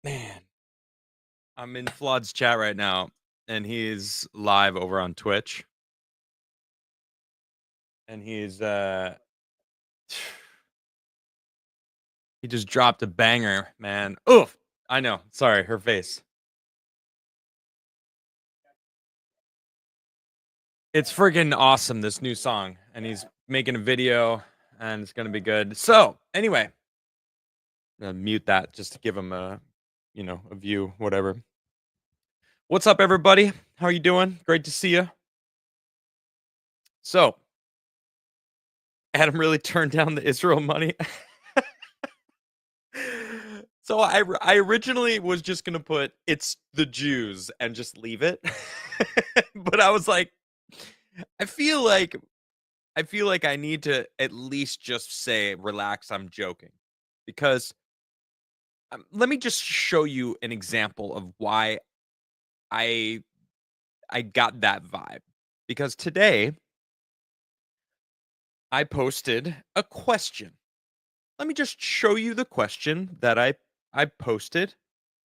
Man, I'm in Flood's chat right now, and he's live over on Twitch. And he's he just dropped a banger, man. Oof. I know. Sorry, her face. It's friggin' awesome, this new song. And he's making a video, and it's gonna be good. So, anyway, mute that just to give him a, a view, whatever. What's up, everybody? How are you doing? Great to see you. So, Adam really turned down the Israel money. So I originally was just gonna put it's the Jews and just leave it, but I was like, I feel like I need to at least just say, relax, I'm joking, because let me just show you an example of why I got that vibe. Because today I posted a question. Let me just show you the question that I posted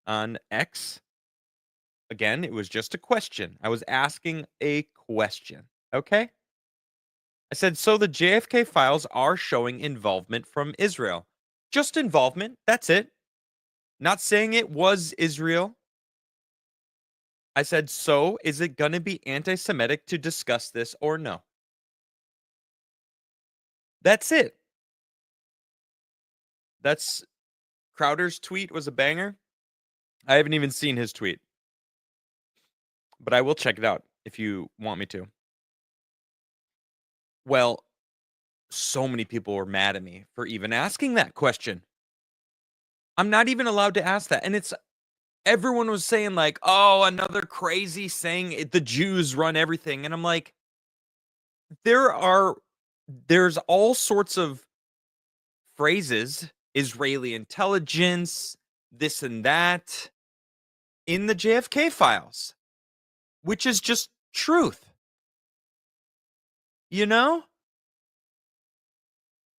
on X. Again, it was just a question. I was asking a question. Okay? I said, so the JFK files are showing involvement from Israel. Just involvement. That's it. Not saying it was Israel. I said, so is it going to be anti Semitic to discuss this or no? That's it. That's Crowder's tweet was a banger. I haven't even seen his tweet, but I will check it out if you want me to. Well, so many people were mad at me for even asking that question. I'm not even allowed to ask that. And everyone was saying like, oh, another crazy saying the Jews run everything. And I'm like, there's all sorts of phrases, Israeli intelligence, this and that, in the JFK files, which is just truth. You know?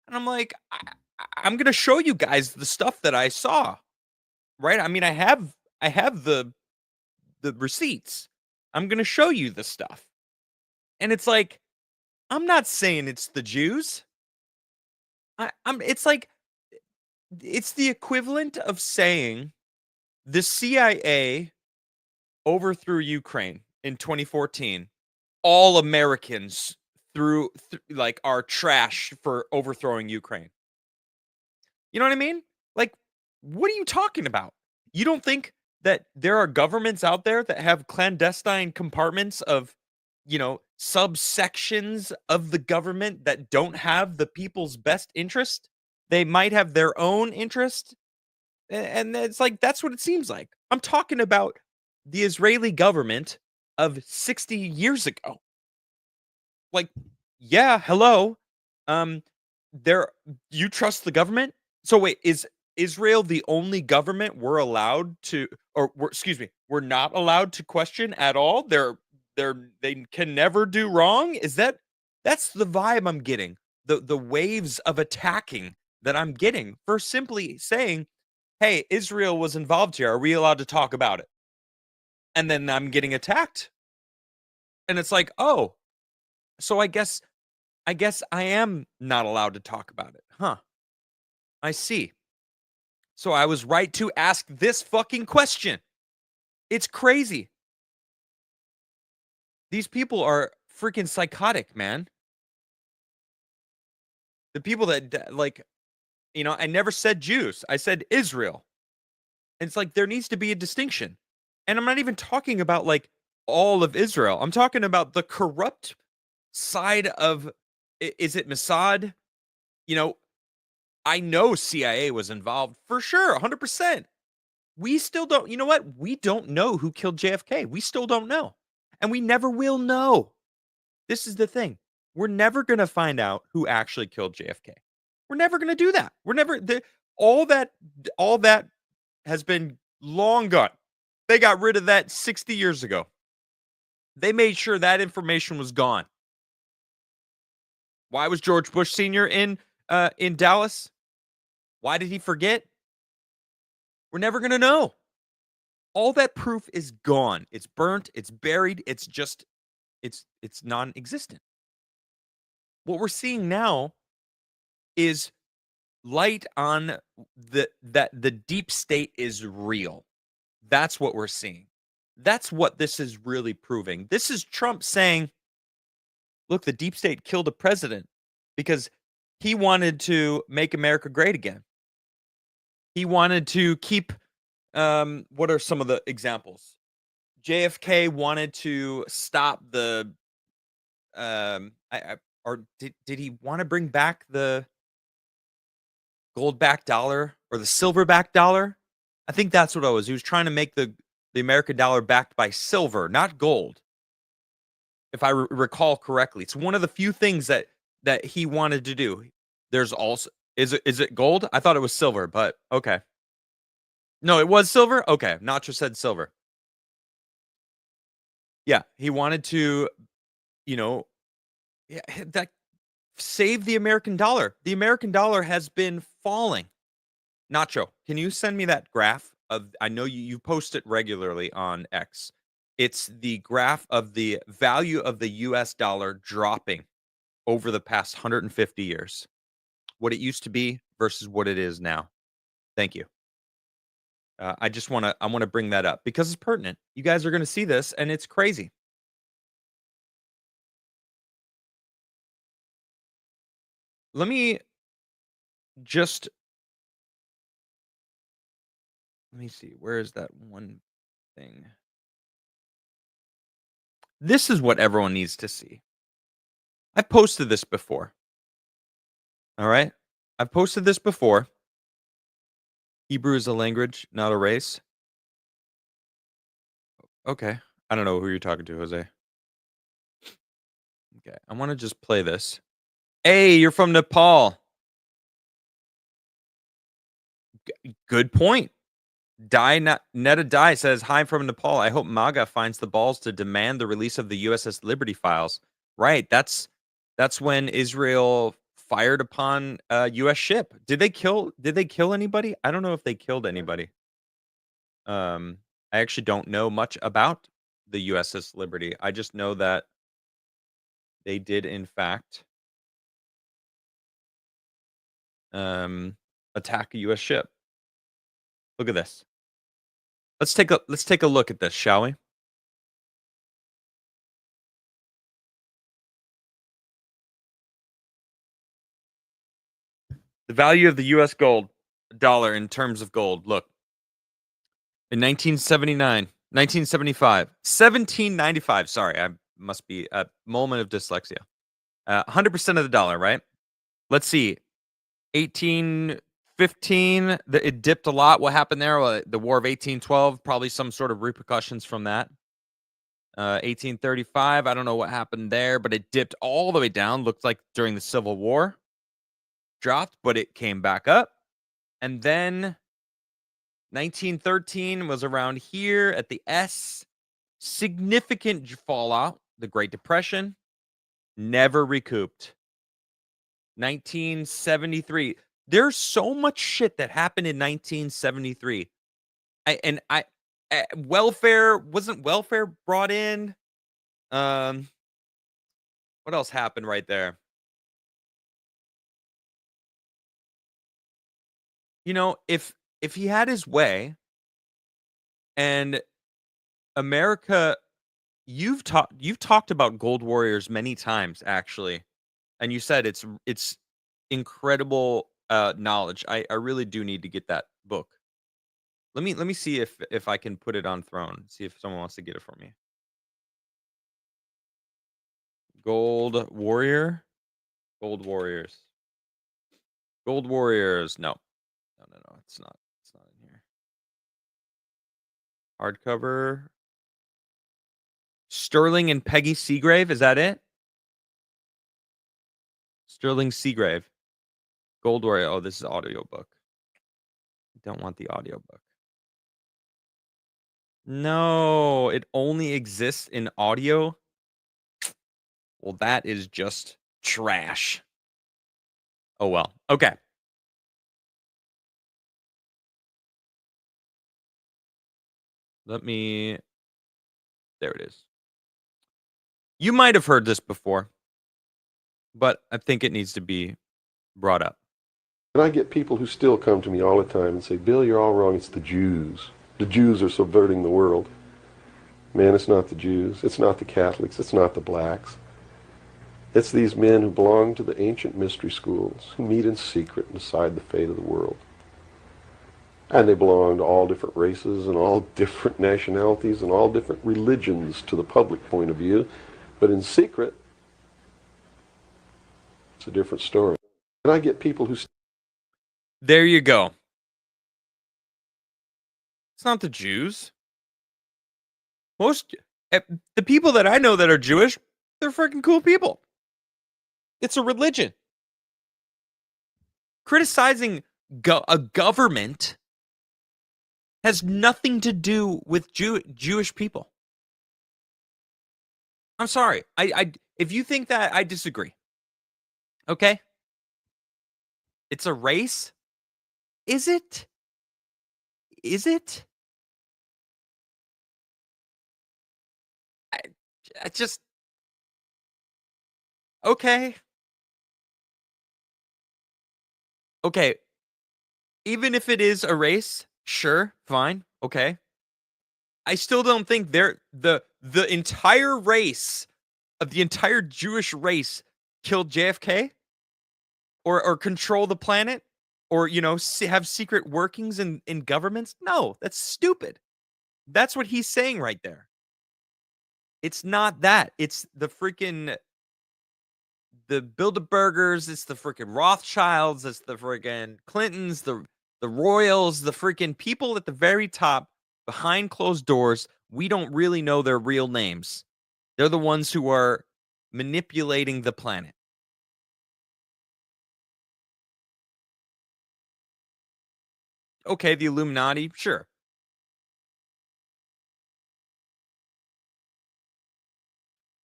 And I'm like, I'm going to show you guys the stuff that I saw. Right? I mean, I have the receipts. I'm going to show you the stuff. And it's like, I'm not saying it's the Jews. It's like, it's the equivalent of saying the CIA overthrew Ukraine in 2014. All Americans like are trash for overthrowing Ukraine. You know what I mean? Like, what are you talking about? You don't think that there are governments out there that have clandestine compartments of, subsections of the government that don't have the people's best interest? They might have their own interest. And it's like, that's what it seems like. I'm talking about the Israeli government of 60 years ago. Like, yeah, hello. You trust the government? So wait, is Israel the only government we're allowed to, we're not allowed to question at all? They can never do wrong? That's the vibe I'm getting. The waves of attacking that I'm getting for simply saying, hey, Israel was involved here. Are we allowed to talk about it? And then I'm getting attacked. And it's like, oh, so I guess I am not allowed to talk about it. Huh. I see. So I was right to ask this fucking question. It's crazy. These people are freaking psychotic, man. The people that, like, I never said Jews. I said Israel. And it's like, there needs to be a distinction. And I'm not even talking about, like, all of Israel. I'm talking about the corrupt side of, is it Mossad? I know CIA was involved for sure, 100%. We still don't, you know what? We don't know who killed JFK. We still don't know. And we never will know. This is the thing. We're never gonna find out who actually killed JFK. We're never gonna do that. We're never the all that all that has been long gone. They got rid of that 60 years ago. They made sure that information was gone. Why was George Bush Sr. in Dallas? Why did he forget? We're never gonna know. All that proof is gone. It's burnt, it's buried, it's just it's non-existent. What we're seeing now is light on the deep state is real. That's what we're seeing. That's what this is really proving. This is Trump saying, "Look, the deep state killed a president because he wanted to make America great again. He wanted to keep what are some of the examples? JFK wanted to stop the I or did he want to bring back the gold backed dollar or the silver backed dollar? I think that's what it was. He was trying to make the American dollar backed by silver, not gold, if I recall correctly. It's one of the few things that he wanted to do. There's also is it gold? I thought it was silver, but okay. No, it was silver? Okay, Nacho said silver. Yeah, he wanted to, you know, yeah, that save the American dollar. The American dollar has been falling. Nacho, can you send me that graph of I know you post it regularly on X. It's the graph of the value of the US dollar dropping over the past 150 years. What it used to be versus what it is now. Thank you. I want to bring that up because it's pertinent. You guys are going to see this and it's crazy. Let me just let me see. Where is that one thing? This is what everyone needs to see. I've posted this before. All right. I've posted this before. Hebrew is a language, not a race. Okay. I don't know who you're talking to, Jose. Okay. I want to just play this. Hey, you're from Nepal. Good point. Netta Die says, "Hi from Nepal. I hope MAGA finds the balls to demand the release of the USS Liberty files." Right. That's when Israel fired upon a US ship. Did they kill anybody? I don't know if they killed anybody. I actually don't know much about the USS Liberty. I just know that they did in fact um attack a US ship. Look at this. Let's take a look at this, shall we? The value of the US gold dollar in terms of gold. Look, in 1979, 1975, 1795. Sorry, I must be a moment of dyslexia. 100% of the dollar, right? Let's see. 1815, it dipped a lot. What happened there? Well, the War of 1812, probably some sort of repercussions from that. 1835, I don't know what happened there, but it dipped all the way down. Looked like during the Civil War, dropped, but it came back up. And then 1913 was around here at the S. Significant fallout, the Great Depression, never recouped. 1973. There's so much shit that happened in 1973. I welfare wasn't welfare brought in. Um, what else happened right there? If he had his way and America, you've talked about Gold Warriors many times actually, and you said it's incredible knowledge. I really do need to get that book. Let me see if I can put it on Throne. See if someone wants to get it for me. Gold Warrior, Gold Warriors, Gold Warriors. No, no, no, no. It's not. It's not in here. Hardcover. Sterling and Peggy Seagrave. Is that it? Sterling Seagrave. Gold Warrior. Oh, this is audiobook. Don't want the audiobook. No, it only exists in audio. Well, that is just trash. Oh, well. Okay. Let me. There it is. You might have heard this before, but I think it needs to be brought up. And I get people who still come to me all the time and say, Bill, you're all wrong. It's the Jews. The Jews are subverting the world. Man, it's not the Jews. It's not the Catholics. It's not the blacks. It's these men who belong to the ancient mystery schools, who meet in secret and decide the fate of the world. And they belong to all different races and all different nationalities and all different religions to the public point of view. But in secret, it's a different story. And I get people who... There you go. It's not the Jews. The people that I know that are Jewish, they're freaking cool people. It's a religion. Criticizing a government has nothing to do with Jewish people. I'm sorry. If you think that, I disagree. Okay? It's a race? Is it? Is it? I just... Okay. Okay. Even if it is a race, sure, fine, okay. I still don't think they're the entire race of the entire Jewish race killed JFK or control the planet or have secret workings in governments. No, that's stupid. That's what he's saying right there. It's not that. It's the freaking the Bilderbergers, it's the freaking Rothschilds, it's the freaking Clintons, the Royals, the freaking people at the very top behind closed doors. We don't really know their real names. They're the ones who are manipulating the planet. Okay, the Illuminati, sure.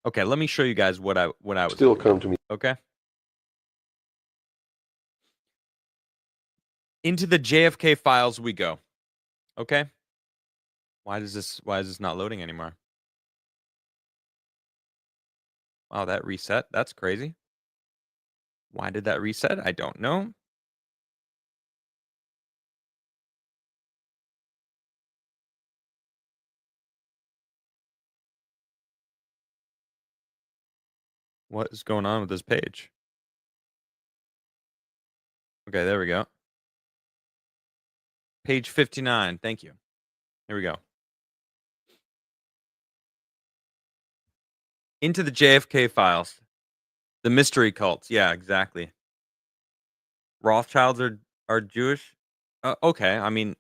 Okay, let me show you guys what I was still come to me. Okay. Into the JFK files we go. Okay. Why is this not loading anymore? Wow, that reset. That's crazy. Why did that reset? I don't know. What is going on with this page? Okay, there we go. Page 59. Thank you. Here we go. Into the JFK files. The mystery cults. Yeah, exactly. Rothschilds are Jewish? Okay, I mean,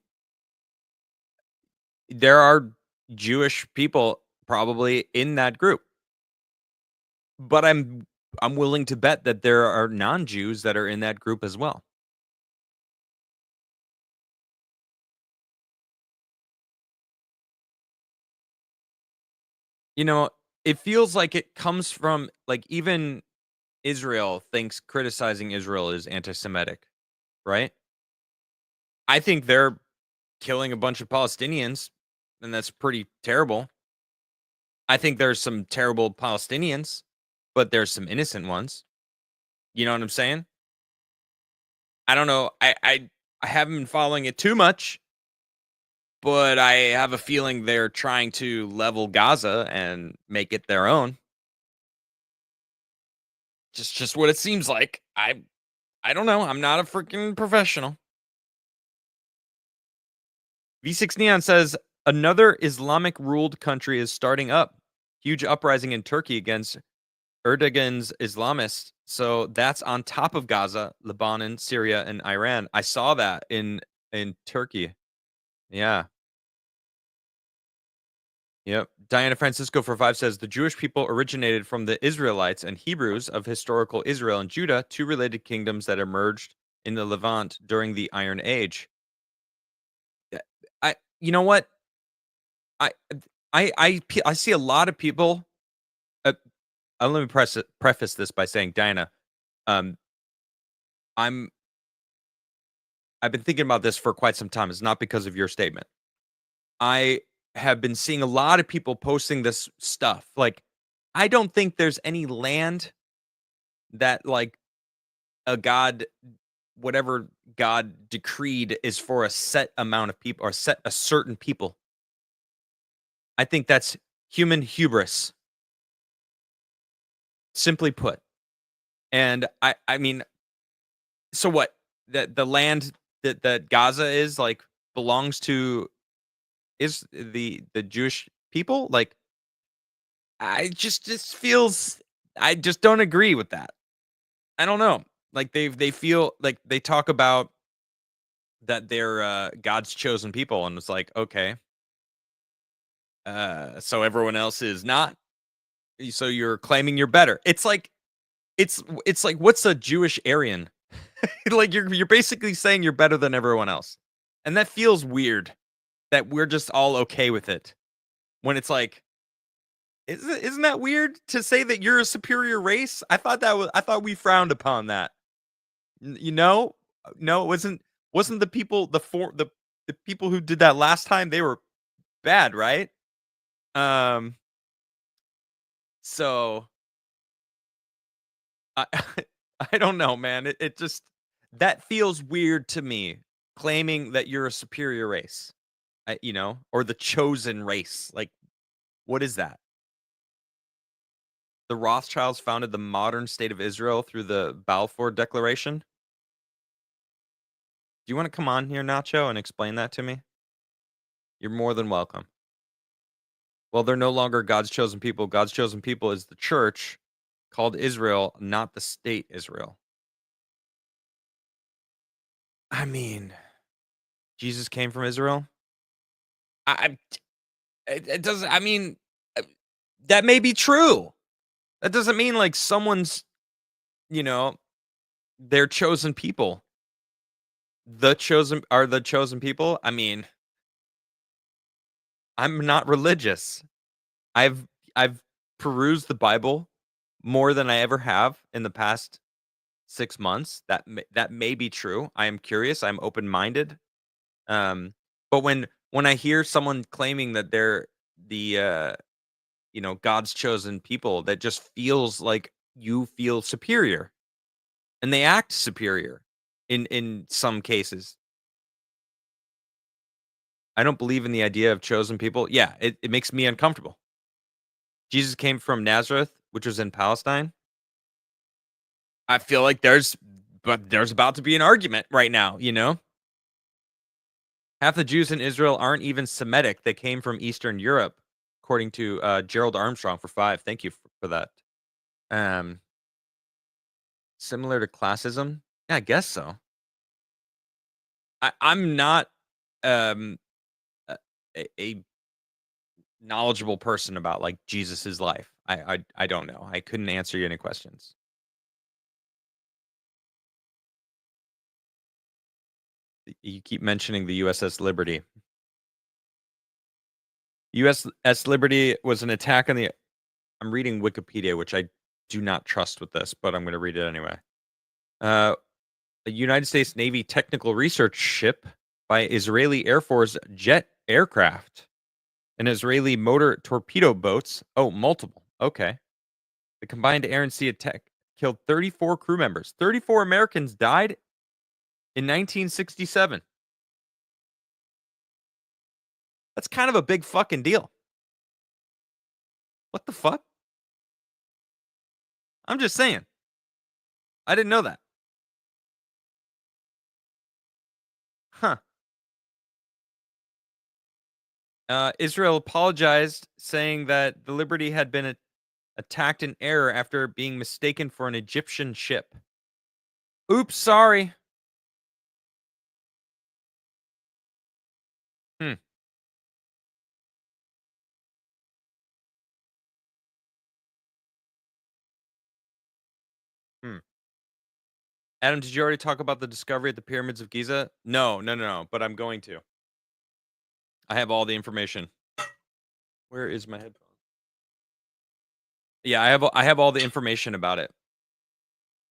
there are Jewish people probably in that group. But I'm willing to bet that there are non-Jews that are in that group as well. It feels like it comes from, like, even Israel thinks criticizing Israel is anti-Semitic, right? I think they're killing a bunch of Palestinians, and that's pretty terrible. I think there's some terrible Palestinians, but there's some innocent ones. You know what I'm saying? I don't know. I haven't been following it too much, but I have a feeling they're trying to level Gaza and make it their own. Just what it seems like. I don't know. I'm not a freaking professional. V6 Neon says another Islamic ruled country is starting up. Huge uprising in Turkey against Erdogan's Islamists. So that's on top of Gaza, Lebanon, Syria, and Iran. I saw that in Turkey. Yeah. Yep. Diana Francisco for 5 says the Jewish people originated from the Israelites and Hebrews of historical Israel and Judah, two related kingdoms that emerged in the Levant during the Iron Age. Yeah, you know what? I I see a lot of people. Uh, let me preface this by saying, Diana, um, I'm I've been thinking about this for quite some time. It's not because of your statement. I have been seeing a lot of people posting this stuff. Like, I don't think there's any land that like a god, whatever God decreed is for a set amount of people or set a certain people. I think that's human hubris, simply put. And I mean, so what? The land that Gaza is like belongs to is the Jewish people? Like I just feels I just don't agree with that. I don't know. Like they feel like they talk about that they're God's chosen people and it's like, okay, so everyone else is not. So you're claiming you're better. It's like what's a Jewish Aryan? Like you're basically saying you're better than everyone else. And that feels weird that we're just all okay with it. When it's like isn't that weird to say that you're a superior race? I thought we frowned upon that. You know? No, it wasn't the people the people who did that last time, they were bad, right? Um so I I don't know, man. It just that feels weird to me claiming that you're a superior race. Or the chosen race. Like what is that? The Rothschilds founded the modern state of Israel through the Balfour Declaration. Do you want to come on here, Nacho, and explain that to me? You're more than welcome. Well, they're no longer God's chosen people. God's chosen people is the church called Israel, not the state Israel. I mean, Jesus came from Israel. I it doesn't. I mean, uh, that may be true. That doesn't mean like someone's, you know, their chosen people. The chosen people. I mean, I'm not religious. I've I've perused the Bible more than I ever have in the past 6 months. That may be true. I am curious. I'm open-minded. But when I hear someone claiming that they're the God's chosen people, that just feels like you feel superior and they act superior in some cases. I don't believe in the idea of chosen people. Yeah, it makes me uncomfortable. Jesus came from Nazareth, which was in Palestine. I feel like there's about to be an argument right now. Half the Jews in Israel aren't even Semitic. They came from Eastern Europe, according to Gerald Armstrong for 5. Thank you for that. Um, Similar to classism? Yeah, I guess so. I'm not um, a knowledgeable person about like Jesus's life. I don't know. I couldn't answer you any questions. You keep mentioning the USS Liberty. USS Liberty was an attack on the. I'm reading Wikipedia, which I do not trust with this, but I'm going to read it anyway. Uh, a United States Navy technical research ship by Israeli Air Force jet aircraft and Israeli motor torpedo boats. Oh, multiple. Okay. The combined air and sea attack killed 34 crew members. 34 Americans died in 1967. That's kind of a big fucking deal. What the fuck? I'm just saying. I didn't know that. Huh. Israel apologized, saying that the Liberty had been attacked in error after being mistaken for an Egyptian ship. Oops, sorry. Hmm. Adam, did you already talk about the discovery at the pyramids of Giza? No, but I'm going to. I have all the information. Where is my headphone? Yeah, I have all the information about it.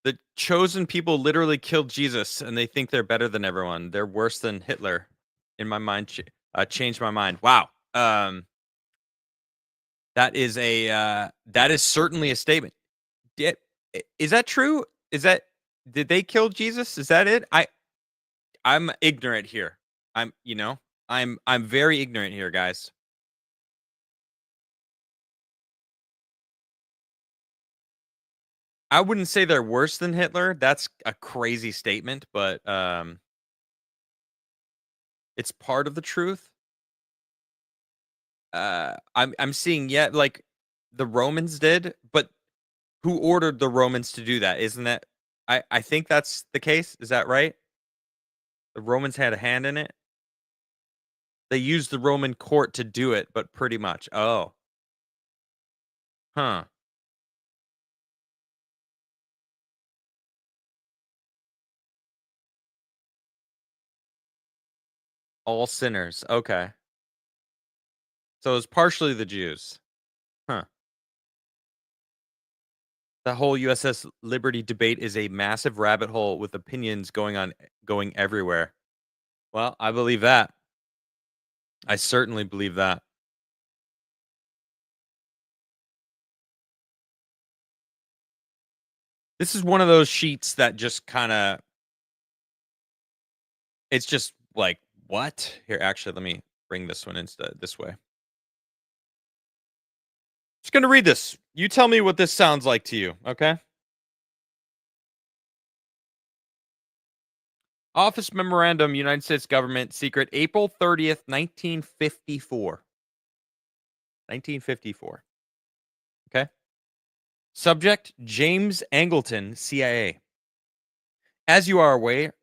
The chosen people literally killed Jesus, and they think they're better than everyone. They're worse than Hitler. In my mind, changed my mind. Wow. That is certainly a statement. Is that true? Did they kill Jesus? Is that it? I'm ignorant here. I'm very ignorant here, guys. I wouldn't say they're worse than Hitler. That's a crazy statement, but it's part of the truth. I'm seeing like the Romans did, but who ordered the Romans to do that? Isn't that I think that's the case. Is that right? The Romans had a hand in it. They used the Roman court to do it, but pretty much. Oh. Huh. All sinners. Okay. So it's partially the Jews. Huh. The whole USS Liberty debate is a massive rabbit hole with opinions going everywhere. Well, I believe that. I certainly believe that. This is one of those sheets that just kind of it's just like, what? Here, actually, let me bring this one instead this way. Just going to read this. You tell me what this sounds like to you, okay? Office Memorandum, United States Government, secret, April 30th, 1954. 1954. Okay? Subject, James Angleton, CIA. As you are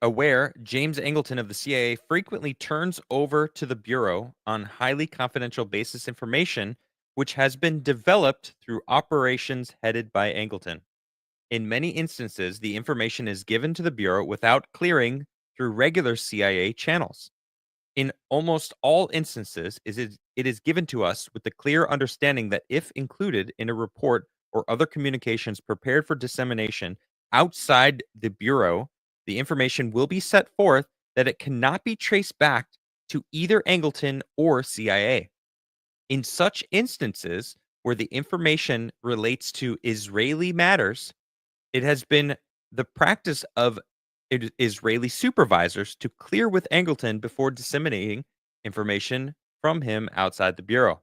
aware, James Angleton of the CIA frequently turns over to the Bureau on highly confidential basis information which has been developed through operations headed by Angleton. In many instances, the information is given to the Bureau without clearing through regular CIA channels. In almost all instances, it is given to us with the clear understanding that if included in a report or other communications prepared for dissemination outside the Bureau, the information will be set forth that it cannot be traced back to either Angleton or CIA. In such instances where the information relates to Israeli matters, it has been the practice of Israeli supervisors to clear with Angleton before disseminating information from him outside the Bureau.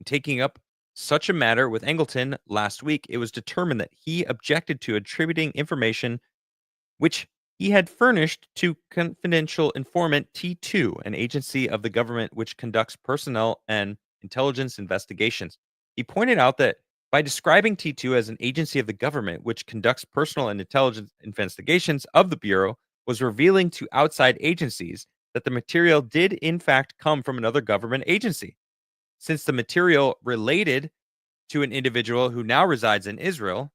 Taking up such a matter with Angleton last week, it was determined that he objected to attributing information which he had furnished to confidential informant T2, an agency of the government which conducts personnel and intelligence investigations. He pointed out that by describing T2 as an agency of the government which conducts personal and intelligence investigations of the Bureau was revealing to outside agencies that the material did in fact come from another government agency. Since the material related to an individual who now resides in Israel,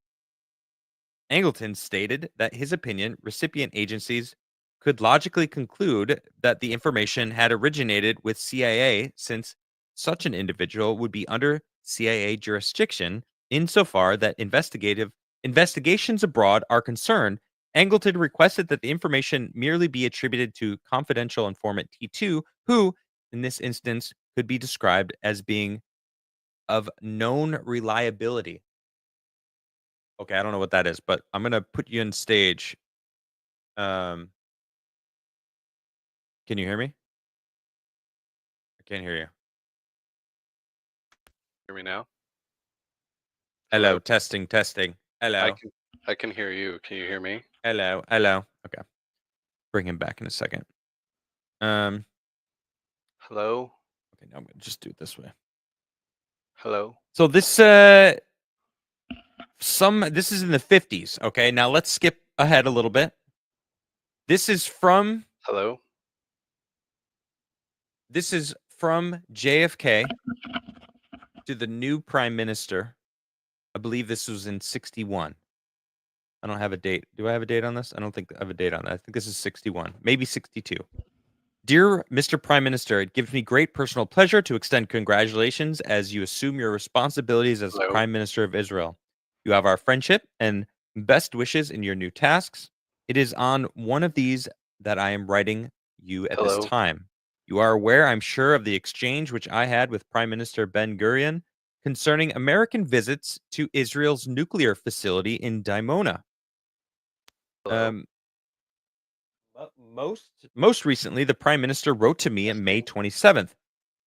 Angleton stated that his opinion recipient agencies could logically conclude that the information had originated with CIA since such an individual would be under CIA jurisdiction insofar that investigations abroad are concerned. Angleton requested that the information merely be attributed to confidential informant T2, who, in this instance, could be described as being of known reliability. Okay, I don't know what that is, but I'm gonna put you on stage. Um, can you hear me? I can't hear you. Hear me now? Hello, testing, testing. Hello, I can hear you. Can you hear me? hello. Okay, bring him back in a second. Um, Hello? okay, now I'm gonna just do it this way. Hello? So this is in the 50s. Okay, now let's skip ahead a little bit. This is from Hello? JFK to the new prime minister. I believe this was in 61. I don't have a date. Do I have a date on this? I don't think I have a date on that. I think this is 61, maybe 62. Dear Mr. Prime Minister, it gives me great personal pleasure to extend congratulations as you assume your responsibilities as Hello. Prime Minister of Israel. You have our friendship and best wishes in your new tasks. It is on one of these that I am writing you at this Hello. time. You are aware, I'm sure, of the exchange which I had with Prime Minister Ben Gurion concerning American visits to Israel's nuclear facility in Dimona. Hello. Um, most recently, the Prime Minister wrote to me on May 27th.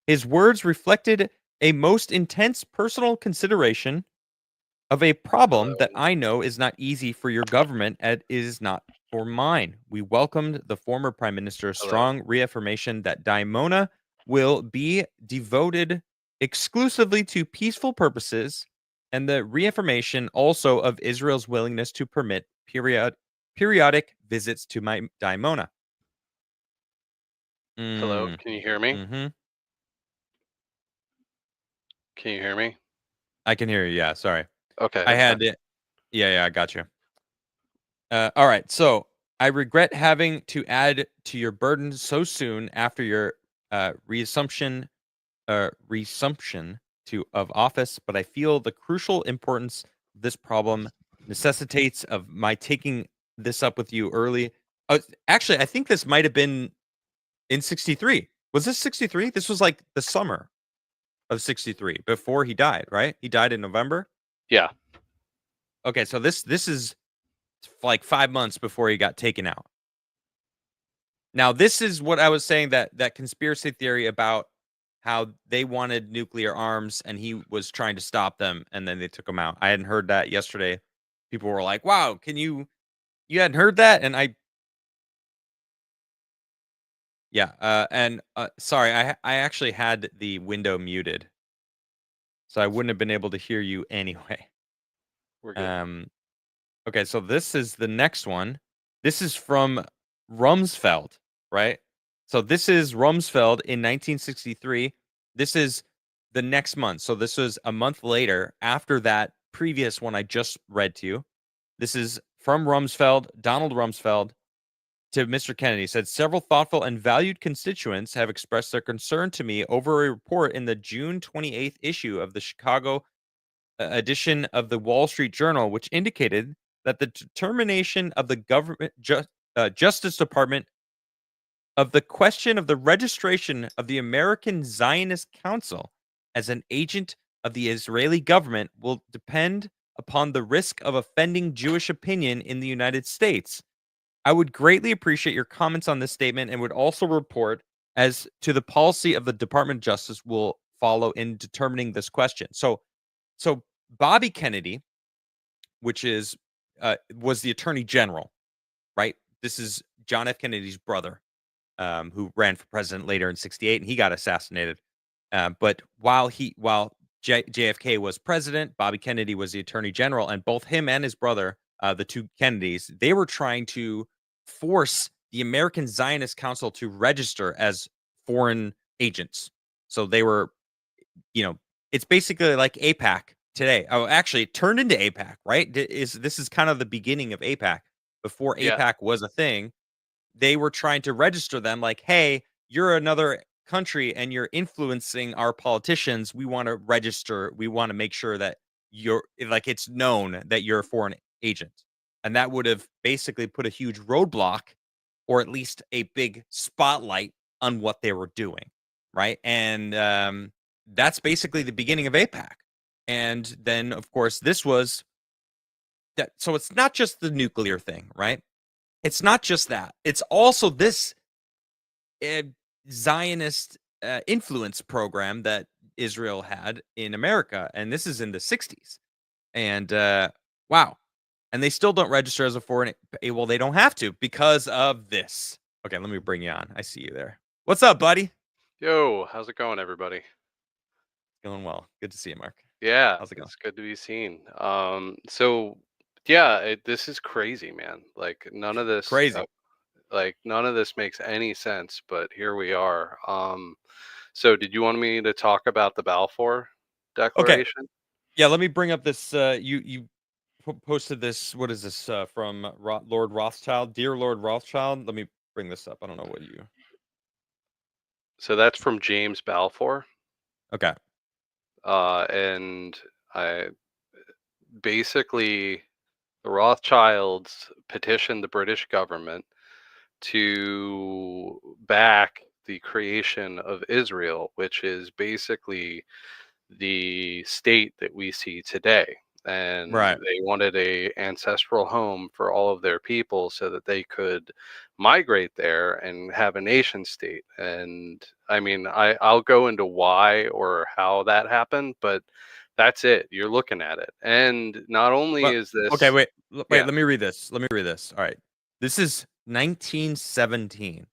His words reflected a most intense personal consideration of a problem that Hello. I know is not easy for your government and is not for mine. We welcomed the former Prime Minister's Hello. strong reaffirmation that Dimona will be devoted exclusively to peaceful purposes and the reaffirmation also of Israel's willingness to permit periodic visits to my Dimona. Hello. Mm, Can you hear me? hmm Can you hear me? I can hear you. Yeah, sorry. Okay. I Okay. had it. Yeah, I got you. All right. So I regret having to add to your burden so soon after your resumption of office, but I feel the crucial importance of this problem necessitates of my taking this up with you early. Actually, I think this might have been in 63. Was this 63? This was like the summer of 63 before he died, right? He died in November. Yeah. Okay, so this is like 5 months before he got taken out. Now, this is what I was saying, that conspiracy theory about how they wanted nuclear arms and he was trying to stop them and then they took him out. I hadn't heard that yesterday. People were like, "Wow, you hadn't heard that?" And yeah, and sorry, I actually had the window muted. So I wouldn't have been able to hear you anyway. We're good. Okay, so this is the next one. This is from Rumsfeld, right? So this is Rumsfeld in 1963. This is the next month. So this was a month later after that previous one I just read to you. This is from Rumsfeld, Donald Rumsfeld to Mr. Kennedy. Said several thoughtful and valued constituents have expressed their concern to me over a report in the June 28th issue of the Chicago edition of the Wall Street Journal, which indicated that the determination of the government Justice Department of the question of the registration of the American Zionist Council as an agent of the Israeli government will depend upon the risk of offending Jewish opinion in the United States. I would greatly appreciate your comments on this statement and would also report as to the policy of the Department of Justice will follow in determining this question. So Bobby Kennedy, which is was the Attorney General, right? This is John F. Kennedy's brother, who ran for president later in '68, and he got assassinated. But while JFK was president, Bobby Kennedy was the Attorney General, and both him and his brother, the two Kennedys, they were trying to force the American Zionist Council to register as foreign agents. So they were, it's basically like APAC today. Oh, actually, it turned into APAC, right? This is kind of the beginning of APAC. Before Yeah. APAC was a thing, they were trying to register them like, hey, you're another country and you're influencing our politicians. We want to register. We want to make sure that you're like it's known that you're a foreign agent. And that would have basically put a huge roadblock or at least a big spotlight on what they were doing. Right. And that's basically the beginning of APAC. And then, of course, this was that. So it's not just the nuclear thing, right? It's not just that. It's also this uh, Zionist influence program that Israel had in America. And this is in the 60s. And wow. And they still don't register as a foreign. Well, they don't have to because of this. Okay, let me bring you on. I see you there. What's up, buddy? Yo, how's it going, everybody? Going well. Good to see you, Mark. Yeah, How's it going? it's good to be seen. So yeah, this is crazy, man. Crazy. Like none of this makes any sense, but here we are. So did you want me to talk about the Balfour Okay. Declaration? Yeah, let me bring up this. You posted this. What is this from Lord Rothschild? Dear Lord Rothschild. Let me bring this up. I don't know what you. So that's from James Balfour, Okay. and I basically the Rothschilds petitioned the British government to back the creation of Israel, which is basically the state that we see today. And Right. they wanted a ancestral home for all of their people so that they could migrate there and have a nation state. And I mean, I'll go into why or how that happened, but that's it. You're looking at it. And not only Well, is okay. this, Wait. yeah, Let me read this. Let me read this. All right. This is 1917.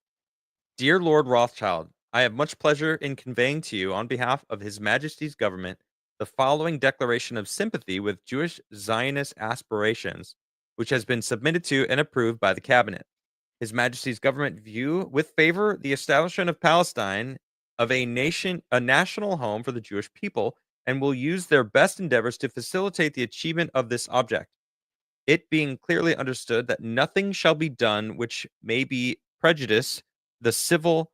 Dear Lord Rothschild, I have much pleasure in conveying to you, on behalf of His Majesty's government, the following declaration of sympathy with Jewish Zionist aspirations, which has been submitted to and approved by the Cabinet. His Majesty's government view with favor the establishment of Palestine of a national home for the Jewish people, and will use their best endeavors to facilitate the achievement of this object. It being clearly understood that nothing shall be done which may be prejudice the civil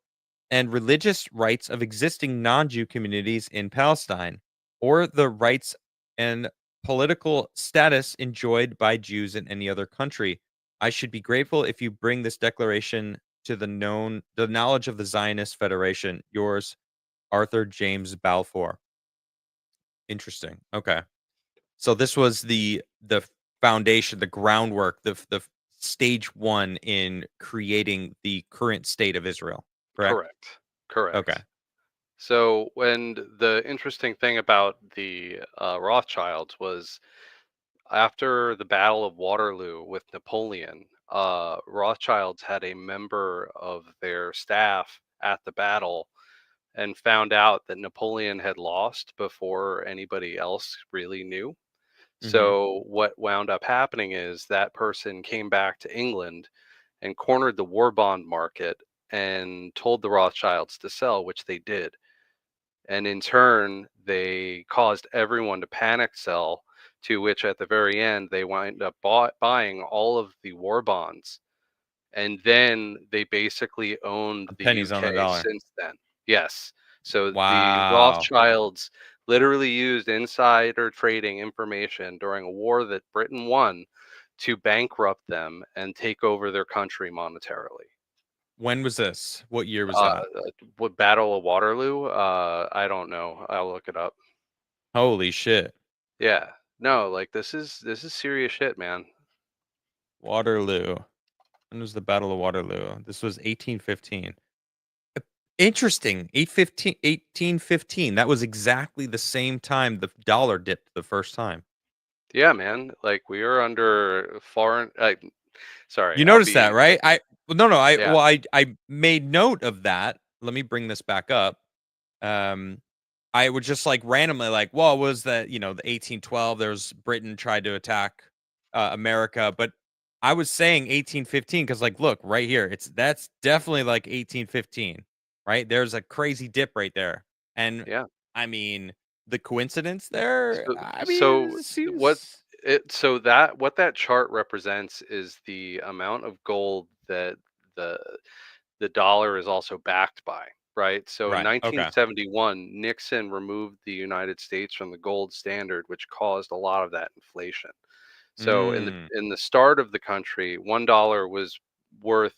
and religious rights of existing non-Jew communities in Palestine, or the rights and political status enjoyed by Jews in any other country. I should be grateful if you bring this declaration to the knowledge of the Zionist Federation. Yours, Arthur James Balfour. Interesting. Okay. So this was the foundation, the groundwork, the stage one in creating the current state of Israel, correct? correct, Okay. correct. So, when the interesting thing about the Rothschilds was after the Battle of Waterloo with Napoleon, Rothschilds had a member of their staff at the battle and found out that Napoleon had lost before anybody else really knew. Mhm. So, what wound up happening is that person came back to England and cornered the war bond market and told the Rothschilds to sell, which they did. And in turn, they caused everyone to panic sell, to which at the very end, they wind up buying all of the war bonds. And then they basically owned the Pennies on the UK dollar. since then. Yes. So the Wow. Rothschilds literally used insider trading information during a war that Britain won to bankrupt them and take over their country monetarily. When was this? What year was Uh, that? what Battle of Waterloo? I don't know. I'll look it up. Holy shit. Yeah. No, like this is serious shit, man. Waterloo. When was the Battle of Waterloo? This was 1815. Uh, Interesting. 1815. That was exactly the same time the dollar dipped the first time. Yeah, man. Like we are under foreign sorry, You I'll noticed that, be right? No, no, yeah. I made note of that. Let me bring this back up. Um, I would just like randomly like, well, was that, the 1812, there's Britain tried to attack America, but I was saying 1815 because like look right here, that's definitely like 1815, right? There's a crazy dip right there. And Yeah. I mean, the coincidence there, So I mean, so it what seems what that chart represents is the amount of gold that the the dollar is also backed by, right? So in right. Okay. 1971, Nixon removed the United States from the gold standard, which caused a lot of that inflation. So Mm, in the start of the country, $1 was worth,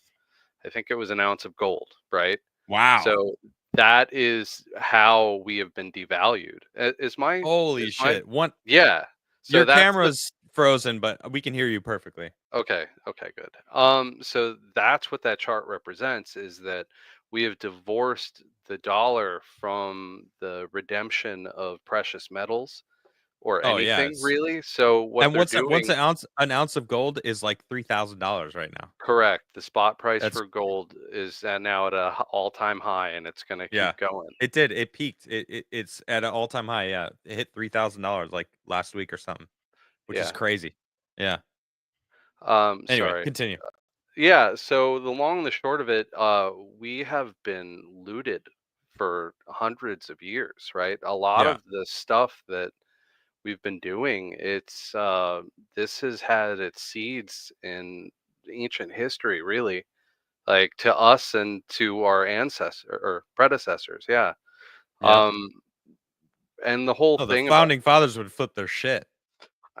I think it was an ounce of gold, right? wow. So that is how we have been devalued. Holy Is my shit. One yeah. So Your that's what camera's frozen, but we can hear you perfectly. okay, okay, good. So that's what that chart represents is that we have divorced the dollar from the redemption of precious metals or Oh, anything yes. really. So what And they're what's doing an ounce of gold is like $3,000 right now. correct. The spot price That's for gold is at now at a all-time high and it's going to yeah. keep going. It did. It peaked. It's at an all-time high, yeah. It hit $3,000 like last week or something, which is Yeah. crazy. Yeah. Anyway, Sorry. continue. Yeah, so the long and the short of it, we have been looted for hundreds of years, right? A lot Yeah. of the stuff that we've been doing. This has had its seeds in ancient history, really, like to us and to our ancestors or predecessors. Yeah. Yep. Um, and the whole Oh, the thing about founding fathers would flip their shit.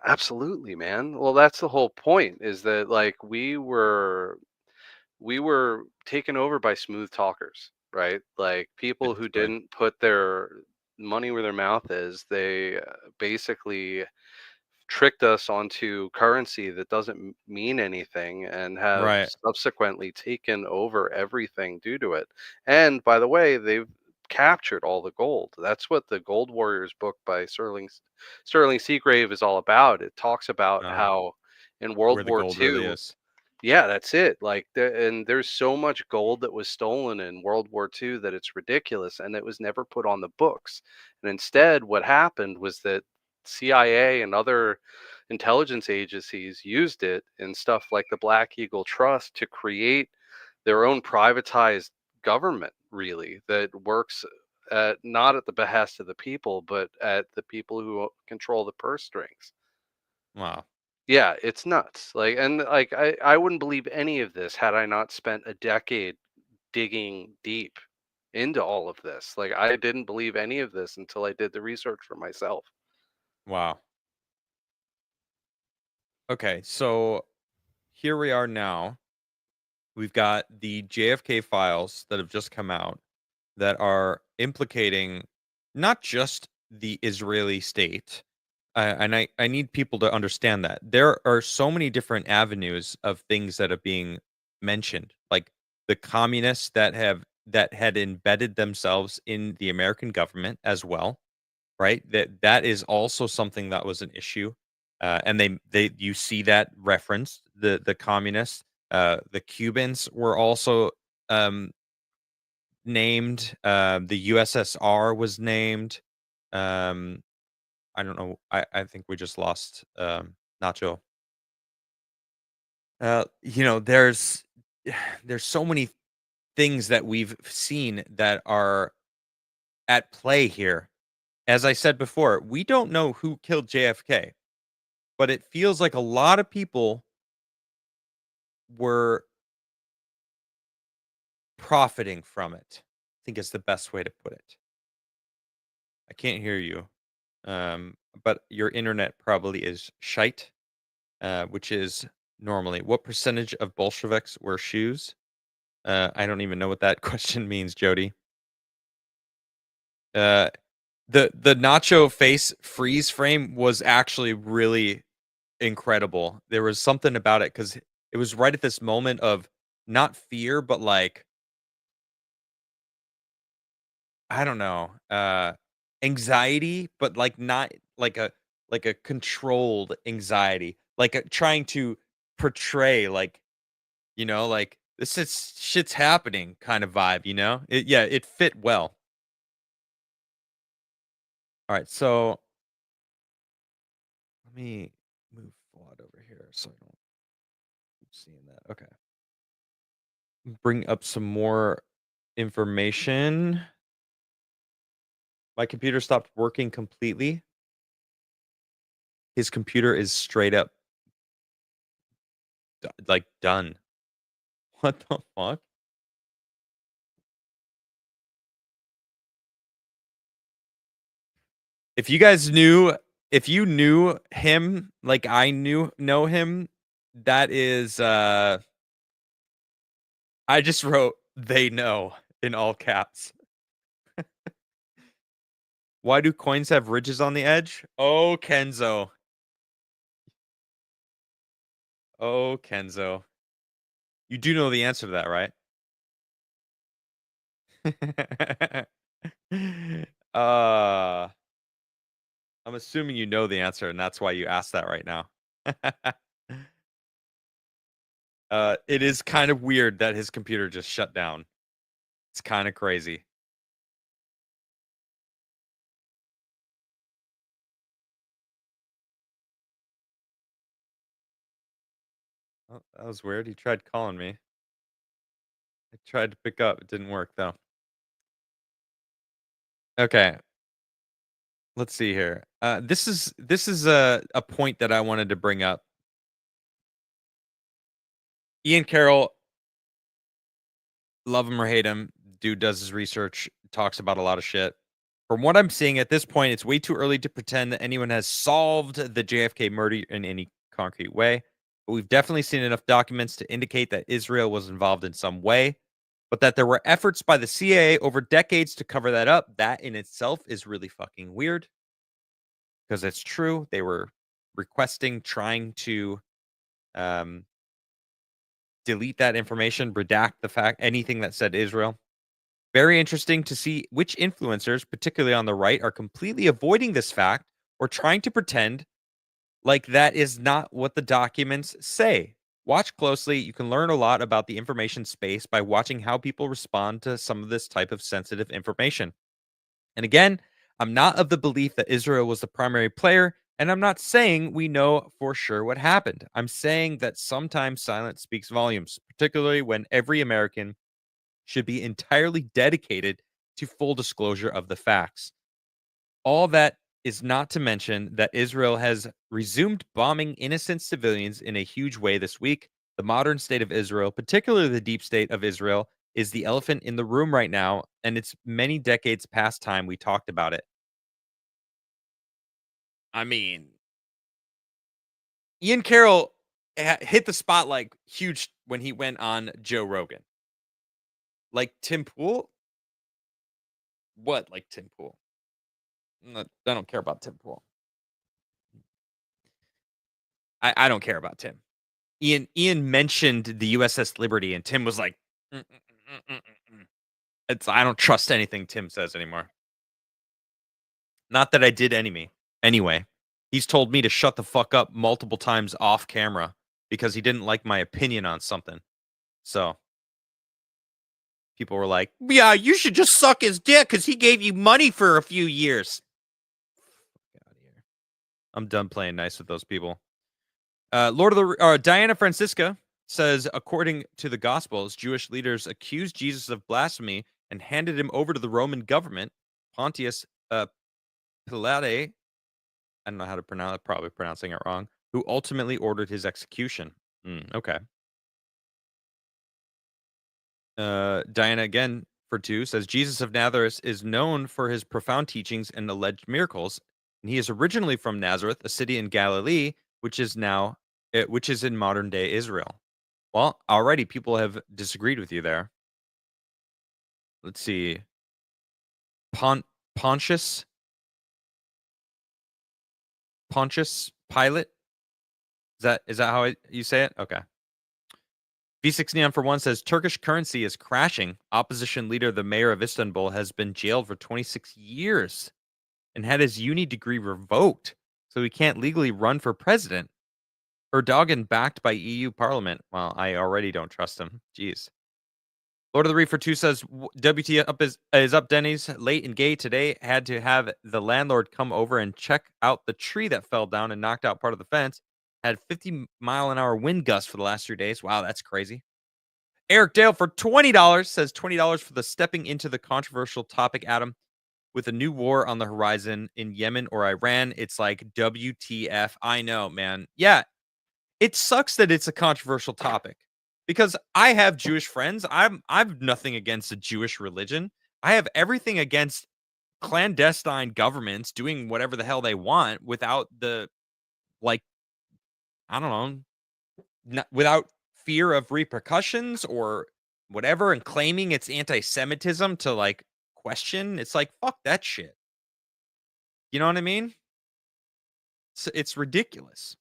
absolutely, man. Well, that's the whole point is that like we were taken over by smooth talkers, right? Like people who Basically. didn't put their money where their mouth is. They basically tricked us onto currency that doesn't mean anything and have Right. subsequently taken over everything due to it. And by the way, they've captured all the gold. That's what the Gold Warriors book by Sterling Seagrave is all about. It talks about Uh, how in World where the War gold really II, is. yeah, that's it. Like, and there's so much gold that was stolen in World War II that it's ridiculous, and it was never put on the books. And instead, what happened was that CIA and other intelligence agencies used it in stuff like the Black Eagle Trust to create their own privatized government, really, that works not at the behest of the people, but at the people who control the purse strings. Wow. Yeah, it's nuts. Like, and like I wouldn't believe any of this had I not spent a decade digging deep into all of this. Like I didn't believe any of this until I did the research for myself. Wow. Okay, so here we are now. We've got the JFK files that have just come out that are implicating not just the Israeli state. And I need people to understand that there are so many different avenues of things that are being mentioned, like the communists that had embedded themselves in the American government as well, right? That is also something that was an issue, and they you see that referenced the communists, the Cubans were also um, named, the USSR was named. Um, I don't know. I think we just lost Nacho. There's there's so many things that we've seen that are at play here. As I said before, we don't know who killed JFK. But it feels like a lot of people were profiting from it. I think is the best way to put it. I can't hear you. But your internet probably is shite, which is normally. What percentage of Bolsheviks wear shoes? I don't even know what that question means, Jody. Uh, the nacho face freeze frame was actually really incredible. There was something about it because it was right at this moment of not fear, but like I don't know, anxiety, but, like, not like a controlled anxiety, like, trying to portray, like, like, "This is shit's happening" kind of vibe, you know? Yeah, it fit well. Alright, so let me move Vlad over here so I don't keep seeing that. Okay. Bring up some more information. My computer stopped working completely. His computer is straight up like, done. What the fuck? If you guys knew if you knew him like I know him, that is, I just wrote, "They know" in all caps. Why do coins have ridges on the edge? Oh, Kenzo. Oh, Kenzo. You do know the answer to that, right? Uh, I'm assuming you know the answer, and that's why you asked that right now. It is kind of weird that his computer just shut down. It's kinda crazy. Oh, that was weird. He tried calling me. I tried to pick up. It didn't work, though. Okay, let's see here. This is a point that I wanted to bring up. Ian Carroll, love him or hate him, dude does his research, talks about a lot of shit. From what I'm seeing at this point, it's way too early to pretend that anyone has solved the JFK murder in any concrete way. But we've definitely seen enough documents to indicate that Israel was involved in some way, but that there were efforts by the CIA over decades to cover that up. That in itself is really fucking weird because it's true. They were requesting, trying to um, delete that information, redact the fact, anything that said Israel. Very interesting to see which influencers, particularly on the right, are completely avoiding this fact or trying to pretend like that is not what the documents say. Watch closely. You can learn a lot about the information space by watching how people respond to some of this type of sensitive information. And again, I'm not of the belief that Israel was the primary player, and I'm not saying we know for sure what happened. I'm saying that sometimes silence speaks volumes, particularly when every American should be entirely dedicated to full disclosure of the facts. All that is not to mention that Israel has resumed bombing innocent civilians in a huge way this week. The modern state of Israel, particularly the deep state of Israel, is the elephant in the room right now, and it's many decades past time we talked about it. I mean, Ian Carroll hit the spotlight huge when he went on Joe Rogan. Like Tim Pool? What, like Tim Pool? I don't care about Tim Pool. I don't care about Tim. Ian mentioned the USS Liberty, and Tim was like, "Mm, mm, mm, mm, mm, mm." It's I don't trust anything Tim says anymore. Not that I did anyway. He's told me to shut the fuck up multiple times off camera because he didn't like my opinion on something. So people were like, "Yeah, you should just suck his dick because he gave you money for a few years." Get out of here. I'm done playing nice with those people. Lord of the Diana Francisca says, according to the Gospels, Jewish leaders accused Jesus of blasphemy and handed him over to the Roman government. Pontius Pilate, I don't know how to pronounce it, probably pronouncing it wrong, who ultimately ordered his execution. Okay. Diana again for two says Jesus of Nazareth is known for his profound teachings and alleged miracles, and he is originally from Nazareth, a city in Galilee, which is in modern day Israel. Well, already people have disagreed with you there. Let's see. Pontius Pontius Pilate. Is that how you say it? Okay. V6 Neon for one says Turkish currency is crashing. Opposition leader, the mayor of Istanbul, has been jailed for 26 years and had his uni degree revoked, so he can't legally run for president. Erdogan backed by EU Parliament. Well, I already don't trust him. Jeez. Lord of the Reefer 2 says WT up is up Denny's late and gay today. Had to have the landlord come over and check out the tree that fell down and knocked out part of the fence. Had 50-mile-an-hour wind gusts for the last 3 days. Wow, that's crazy. Eric Dale for $20 says $20 for the stepping into the controversial topic, Adam. With a new war on the horizon in Yemen or Iran, it's like WTF. I know, man. Yeah, it sucks that it's a controversial topic because I have Jewish friends. I've nothing against the Jewish religion. I have everything against clandestine governments doing whatever the hell they want without the like I don't know, without fear of repercussions or whatever and claiming it's anti-Semitism to like question. It's like fuck that shit. You know what I mean? It's ridiculous.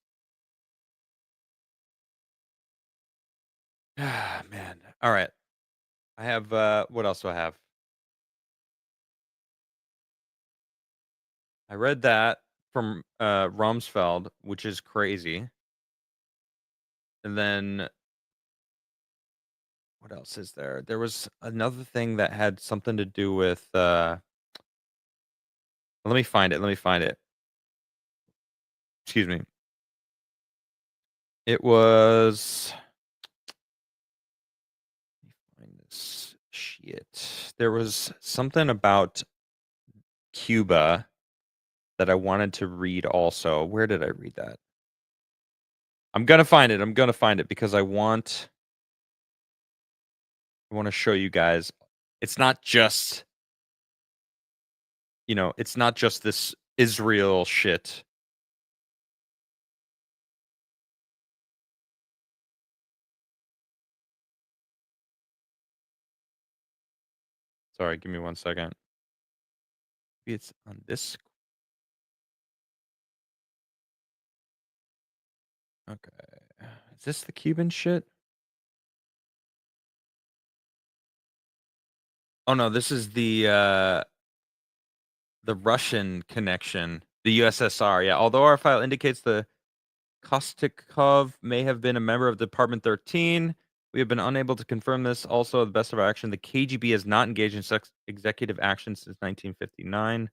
Ah, man. All right. I have what else do I have? I read that from Rumsfeld, which is crazy. And then what else is there? There was another thing that had something to do with let me find it. Let me find it. Excuse me. It was let me find this shit. There was something about Cuba that I wanted to read also. Where did I read that? I'm gonna find it because I want to show you guys. It's not just, it's not just this Israel shit. Sorry, give me 1 second. Maybe it's on this. Okay. Is this the Cuban shit? Oh no, this is the Russian connection, the USSR. Yeah, although our file indicates the Kostikov may have been a member of Department 13, we have been unable to confirm this. Also, the best of our action, the KGB has not engaged in executive action since 1959.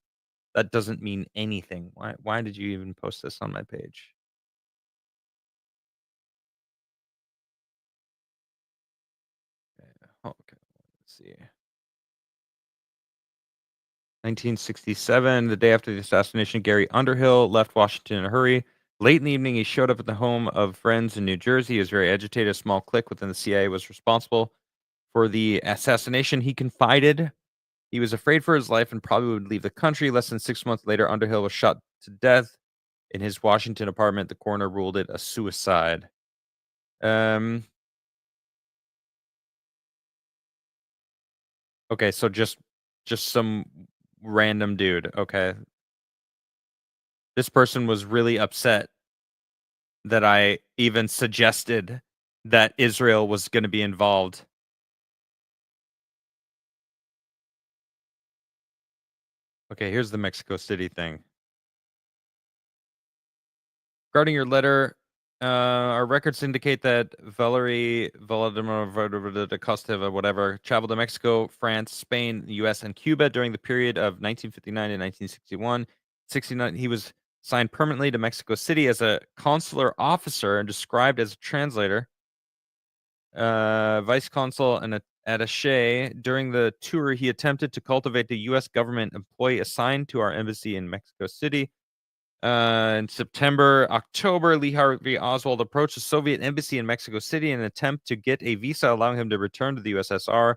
That doesn't mean anything. Why did you even post this on my page? Okay, let's see. 1967, the day after the assassination, Gary Underhill left Washington in a hurry. Late in the evening, he showed up at the home of friends in New Jersey. He was very agitated. A small clique within the CIA was responsible for the assassination. He confided he was afraid for his life and probably would leave the country. Less than 6 months later, Underhill was shot to death in his Washington apartment. The coroner ruled it a suicide. Okay, so just some random dude. Okay. This person was really upset that I even suggested that Israel was going to be involved. Okay, here's the Mexico City thing. Regarding your letter, our records indicate that Valery Volodymyr Kosteva, whatever, traveled to Mexico, France, Spain, the U.S., and Cuba during the period of 1959 and 1961. 69, he was signed permanently to Mexico City as a consular officer and described as a translator, vice consul, and attaché. During the tour, he attempted to cultivate the U.S. government employee assigned to our embassy in Mexico City. In September, October, Lee Harvey Oswald approached the Soviet embassy in Mexico City in an attempt to get a visa allowing him to return to the USSR.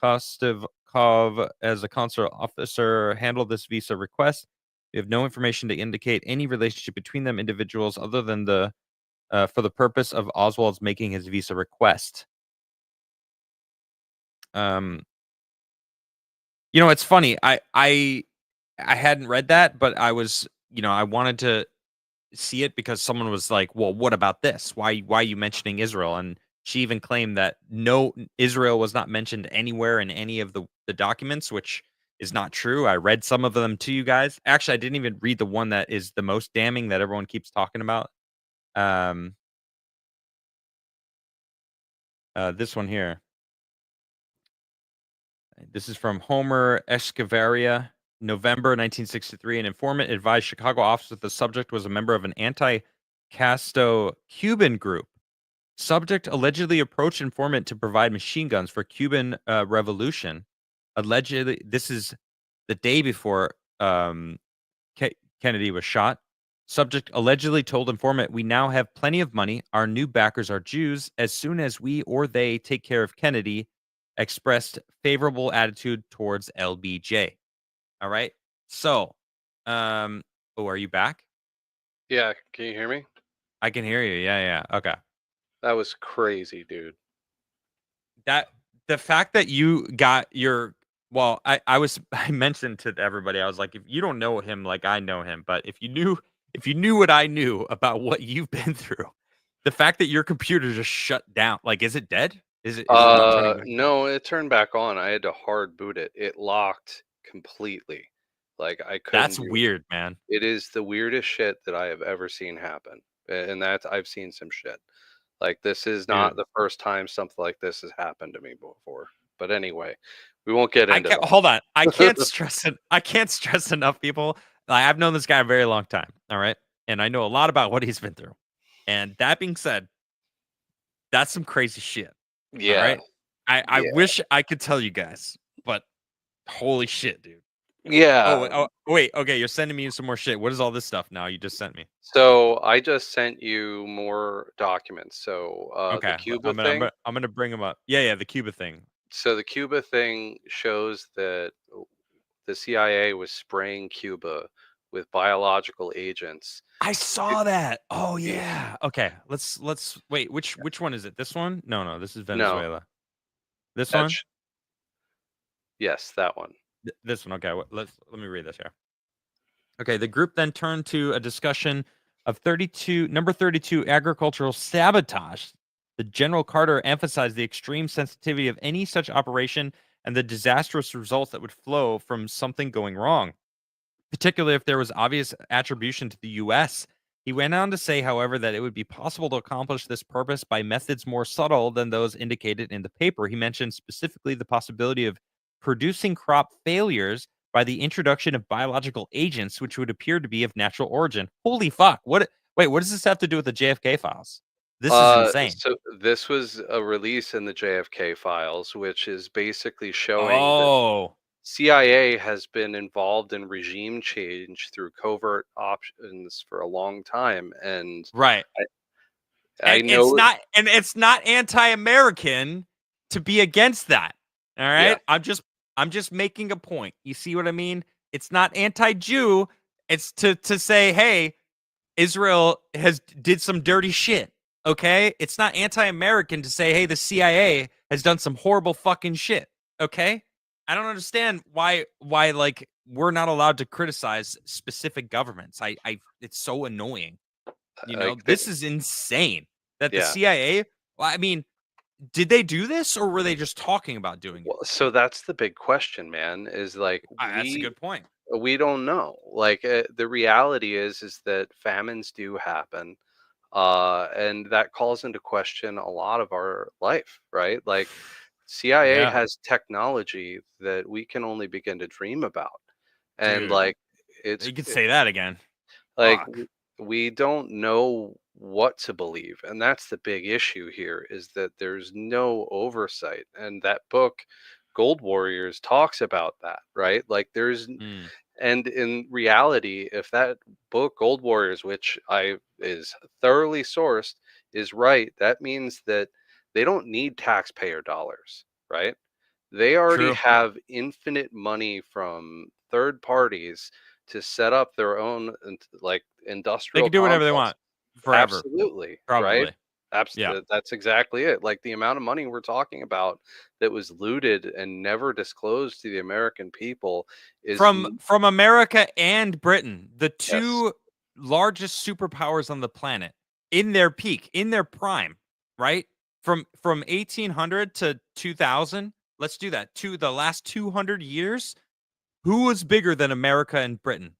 Kostivkov, as a consular officer, handled this visa request. We have no information to indicate any relationship between them individuals other than for the purpose of Oswald's making his visa request. It's funny. I hadn't read that, but I was, I wanted to see it because someone was like, "Well, what about this? Why are you mentioning Israel?" And she even claimed that no, Israel was not mentioned anywhere in any of the documents, which is not true. I read some of them to you guys. Actually, I didn't even read the one that is the most damning that everyone keeps talking about. This one here. This is from Homer Escavaria, November 1963. An informant advised Chicago officers that the subject was a member of an anti-Castro Cuban group. Subject allegedly approached informant to provide machine guns for Cuban revolution. Allegedly, this is the day before Kennedy was shot. Subject allegedly told informant, "We now have plenty of money. Our new backers are Jews. As soon as we or they take care of Kennedy," expressed favorable attitude towards LBJ. All right. So, oh, are you back? Yeah, can you hear me? I can hear you. Yeah, yeah. Okay. That was crazy, dude. That the fact that you got your well, I mentioned to everybody, I was like, if you don't know him like I know him, but if you knew what I knew about what you've been through, the fact that your computer just shut down, like, is it dead? Is it not turning back on? No, it turned back on. I had to hard boot it. It locked completely. Like I couldn't That's do. weird, man. It is the weirdest shit that I have ever seen happen. And that's I've seen some shit. Like this is not Dude. the first time something like this has happened to me before. But anyway, we won't get I into can't hold on. that. I can't stress enough, people. Like, I've known this guy a very long time. All right. And I know a lot about what he's been through. And that being said, that's some crazy shit. All Yeah. right. I Yeah. wish I could tell you guys, but holy shit, dude. Yeah. Wait. Okay, you're sending me some more shit. What is all this stuff now? You just sent me. So I just sent you more documents. So the Okay, Cuba I'm thing. gonna bring them up. Yeah, the Cuba thing. So the Cuba thing shows that the CIA was spraying Cuba with biological agents. I It- saw that. Oh it- yeah. Okay, let's wait. Which one is it? This one? No, this is no, Venezuela. This one? that's yes, that one. This one. Okay, let me read this here. Okay, the group then turned to a discussion of number 32 agricultural sabotage. The General Carter emphasized the extreme sensitivity of any such operation and the disastrous results that would flow from something going wrong, particularly if there was obvious attribution to the US. He went on to say, however, that it would be possible to accomplish this purpose by methods more subtle than those indicated in the paper. He mentioned specifically the possibility of producing crop failures by the introduction of biological agents, which would appear to be of natural origin. Holy fuck. What does this have to do with the JFK files? This is insane. So this was a release in the JFK files, which is basically showing that Oh, CIA has been involved in regime change through covert options for a long time, and right. I know, And it's not anti-American to be against that. All yeah, right? I'm just making a point. You see what I mean? It's not anti-Jew. It's to say, "Hey, Israel has did some dirty shit." Okay? It's not anti-American to say, "Hey, the CIA has done some horrible fucking shit." Okay? I don't understand why like we're not allowed to criticize specific governments. I it's so annoying. like This is insane that the yeah. CIA, well, I mean, did they do this or were they just talking about doing it? Well, so that's the big question, man. Is like That's a good point. we don't know. Like the reality is that famines do happen, and that calls into question a lot of our life, right? Like CIA Yeah, has technology that we can only begin to dream about, and dude. like it's You could say that again. like Fuck. we don't know what to believe, and that's the big issue here, is that there's no oversight. And that book Gold Warriors talks about that, right? Like Mm, and in reality, if that book Gold Warriors, which I is thoroughly sourced, is right, that means that they don't need taxpayer dollars, right? They already true. have infinite money from third parties to set up their own like They industrial can do whatever they complex. want forever, Absolutely, right? probably. Yeah. That's exactly it. Like the amount of money we're talking about that was looted and never disclosed to the American people is From America and Britain, the yes, two largest superpowers on the planet in their peak, in their prime, right? From 1800 to 2000, let's do that. To the last 200 years, who was bigger than America and Britain?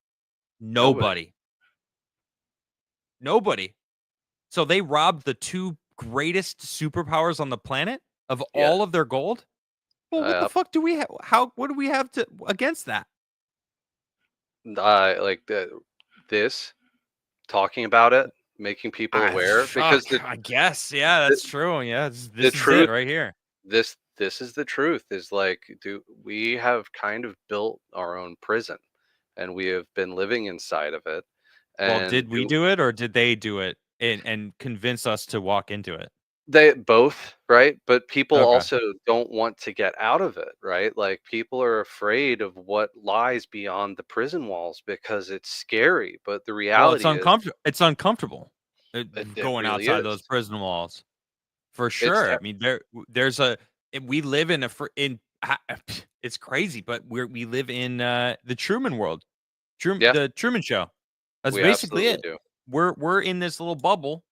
nobody. Nobody. Nobody. So they robbed the two greatest superpowers on the planet of Yeah, all of their gold? Well, what the uh, fuck do we have? What do we have to against that? like this talking about it, making people aware, because Fuck, I guess. Yeah, the, that's true. Yeah, the this is it truth right here. this is the truth, is like, do we have kind of built our own prison, and we have been living inside of it, Well, and did we do it or did they do it and convince us to walk into it? they both, right? But people Okay. also don't want to get out of it, right? Like people are afraid of what lies beyond the prison walls because it's scary, but the Well, it's reality is uncomfortable. It's uncomfortable it going really outside those is. prison walls for It's sure. I mean, there's we live in it's crazy, but we live in the Truman world. yeah, The Truman Show. That's we basically absolutely it. do. We're in this little bubble,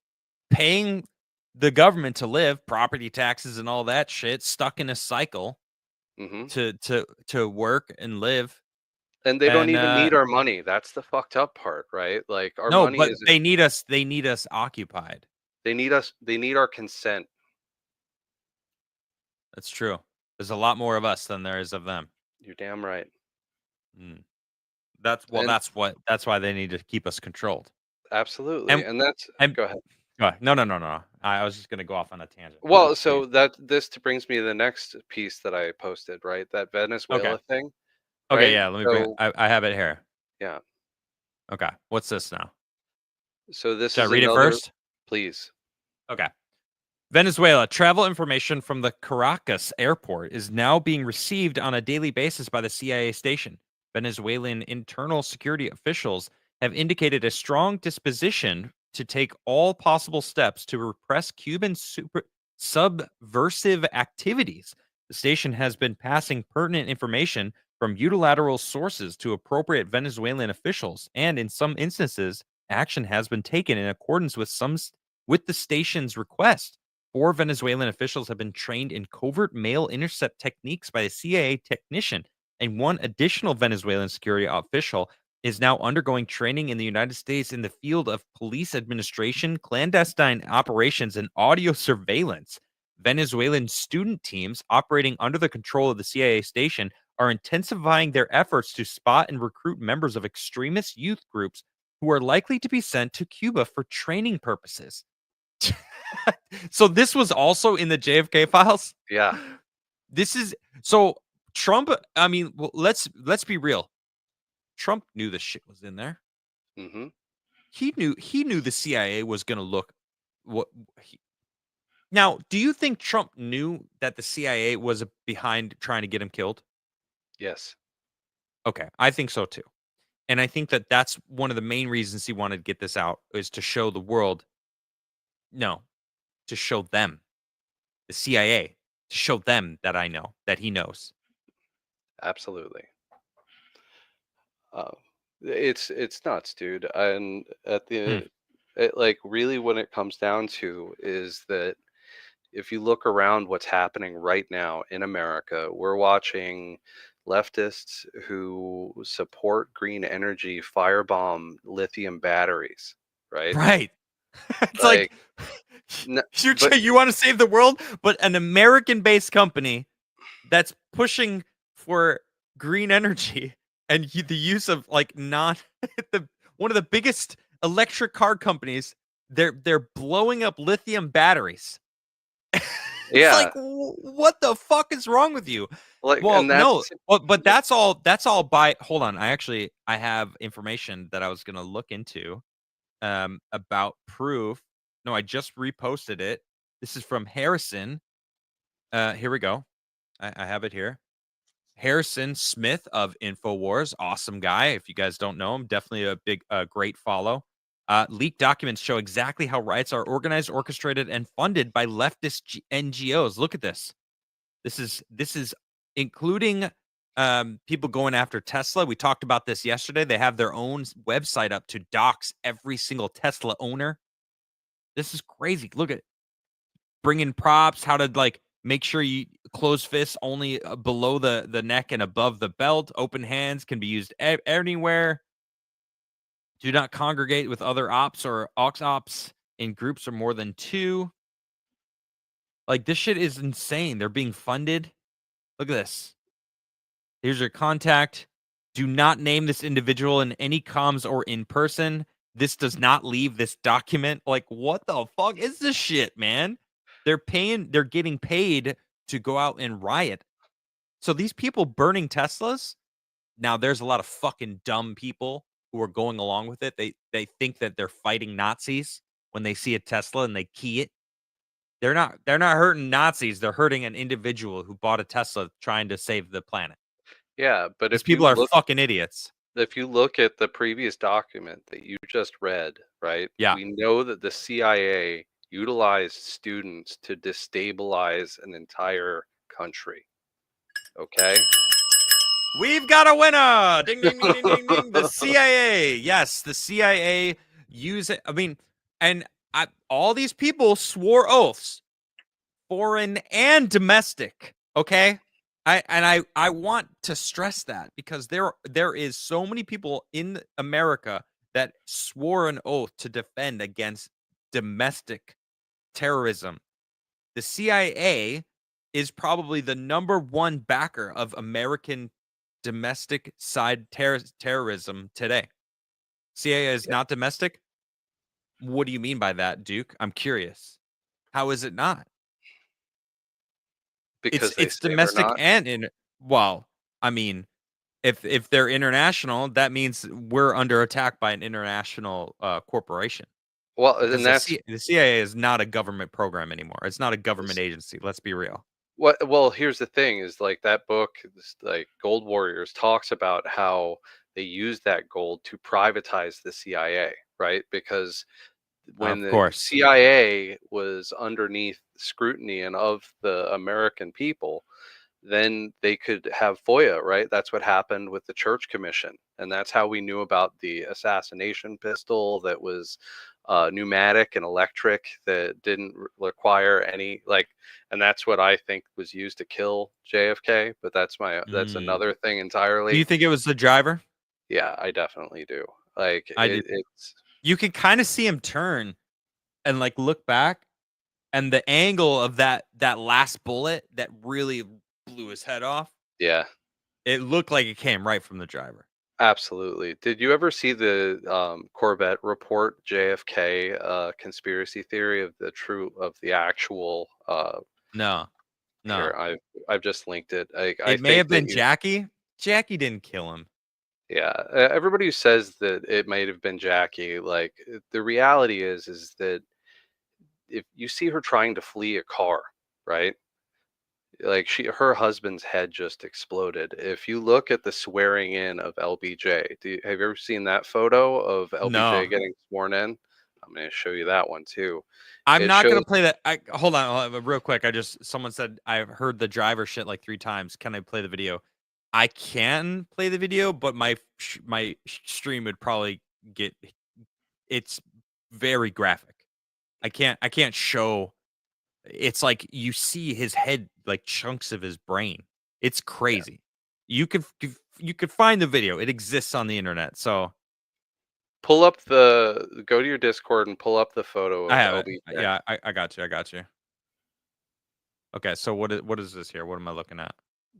paying the government to live, property taxes and all that shit, stuck in a cycle Hmm. to work and live. And they don't And even need our money. That's the fucked up part, right? Like our no, money but isn't. they need us occupied. They need us. They need our consent. That's true. There's a lot more of us than there is of them. You're damn right. Mm. And That's why they need to keep us controlled. absolutely. And And that's. and Go ahead. no. I was just gonna go off on a tangent. Well, Please. so that this brings me to the next piece that I posted, right? That Okay. Venezuela thing. Okay, right? yeah, let me bring it. So I have it here. yeah, Okay, what's this now? so this Should I is read it another. first? Please. Okay. Venezuela travel information from the Caracas airport is now being received on a daily basis by the CIA station. Venezuelan internal security officials have indicated a strong disposition to take all possible steps to repress Cuban subversive activities. The station has been passing pertinent information from unilateral sources to appropriate Venezuelan officials, and in some instances, action has been taken in accordance with with the station's request. 4 Venezuelan officials have been trained in covert mail intercept techniques by a CIA technician, and 1 additional Venezuelan security official is now undergoing training in the United States in the field of police administration, clandestine operations, and audio surveillance. Venezuelan student teams operating under the control of the CIA station are intensifying their efforts to spot and recruit members of extremist youth groups who are likely to be sent to Cuba for training purposes. So this was also in the JFK files. Yeah. This is so Trump. I mean, well, let's be real. Trump knew this shit was in there. Hmm. He knew the CIA was going to look. What he, now? Do you think Trump knew that the CIA was behind trying to get him killed? Yes. Okay, I think so too, and I think that that's one of the main reasons he wanted to get this out is to show the world. No, to show them the CIA to show them that I know that he knows. Absolutely. Uh, it's nuts, dude. And at Hmm. like really, when it comes down to is that if you look around what's happening right now in America, we're watching leftists who support green energy firebomb lithium batteries, right? Right. It's like Like, n- but you want to save the world, but an American-based company that's pushing for green energy and the use of like not the one of the biggest electric car companies, they're blowing up lithium batteries. It's like yeah, what the fuck is wrong with you? like, Well, and no, that's but that's all by hold on. I have information that I was gonna look into about proof. No, I just reposted it. This is from Harrison. Here we go. I have it here. Harrison Smith of InfoWars, awesome guy. If you guys don't know him, definitely a big, great follow. Leaked documents show exactly how riots are organized, orchestrated, and funded by leftist NGOs. Look at this. This is including people going after Tesla. We talked about this yesterday. They have their own website up to dox every single Tesla owner. This is crazy. Look at bring in props, how to like make sure you close fists only below the neck and above the belt. Open hands can be used anywhere. Do not congregate with other ops or aux ops in groups of more than 2. Like this shit is insane. They're being funded. Look at this. Here's your contact. Do not name this individual in any comms or in person. This does not leave this document. Like, what the fuck is this shit, man? They're getting paid to go out and riot. So these people burning Teslas, now there's a lot of fucking dumb people who are going along with it. They think that they're fighting Nazis when they see a Tesla and they key it. They're not hurting Nazis. They're hurting an individual who bought a Tesla trying to save the planet. yeah. But These people are fucking idiots. if you look at the previous document that you just read, right? Yeah. We know that the CIA utilized students to destabilize an entire country. Okay. We've got a winner. Ding, ding, ding, ding, ding, ding. The CIA. Yes, the CIA use it. I mean, and all these people swore oaths, foreign and domestic. Okay. I want to stress that because there is so many people in America that swore an oath to defend against domestic terrorism. The CIA is probably the number 1 backer of American domestic side terrorism today. CIA is Yeah, not domestic? What do you mean by that, Duke? I'm curious. How is it not? It's because they it's say they're domestic not. and in well, I mean, If they're international, that means we're under attack by an international corporation. Well, Because and that's the CIA is not a government program anymore. It's not a government s- agency. Let's be real. what. Well, here's the thing: is like that book, like Gold Warriors, talks about how they used that gold to privatize the CIA, right? Because when Of the course. CIA was underneath scrutiny and of the American people, then they could have FOIA, right? That's what happened with the Church Commission. And that's how we knew about the assassination pistol that was pneumatic and electric, that didn't require any, like, and that's what I think was used to kill JFK. But that's Mm. another thing Do you entirely. think it was the driver? Yeah, I definitely do. Like, I do. it's, You can kind of see him turn and like look back, and the angle of that last bullet that really blew his head off. yeah. It looked like it came right from the driver. Absolutely. Did you ever see the Corvette report, JFK conspiracy theory of the actual? No, no. Here, I've just linked it. I It may think have that been Jackie. Jackie didn't kill him. yeah, everybody who says that it might have been Jackie, like the reality is that if you see her trying to flee a car, right? Like her husband's head just exploded. If you look at the swearing in of LBJ, have you ever seen that photo of LBJ No. getting sworn in? I'm going to show you that one too. I'm It not shows, gonna play that. Hold on, real quick. Someone said I've heard the driver shit like 3 times. Can I play the video? I can play the video, but my stream would probably get. It's very graphic. I can't show. It's like you see his head, like chunks of his brain. It's yeah. crazy. You could find the video. It exists on the internet. So Go to your Discord and pull up the photo I of have it. LBJ. Yeah, I got you. I got you. Okay, so what is this here? What am I looking at?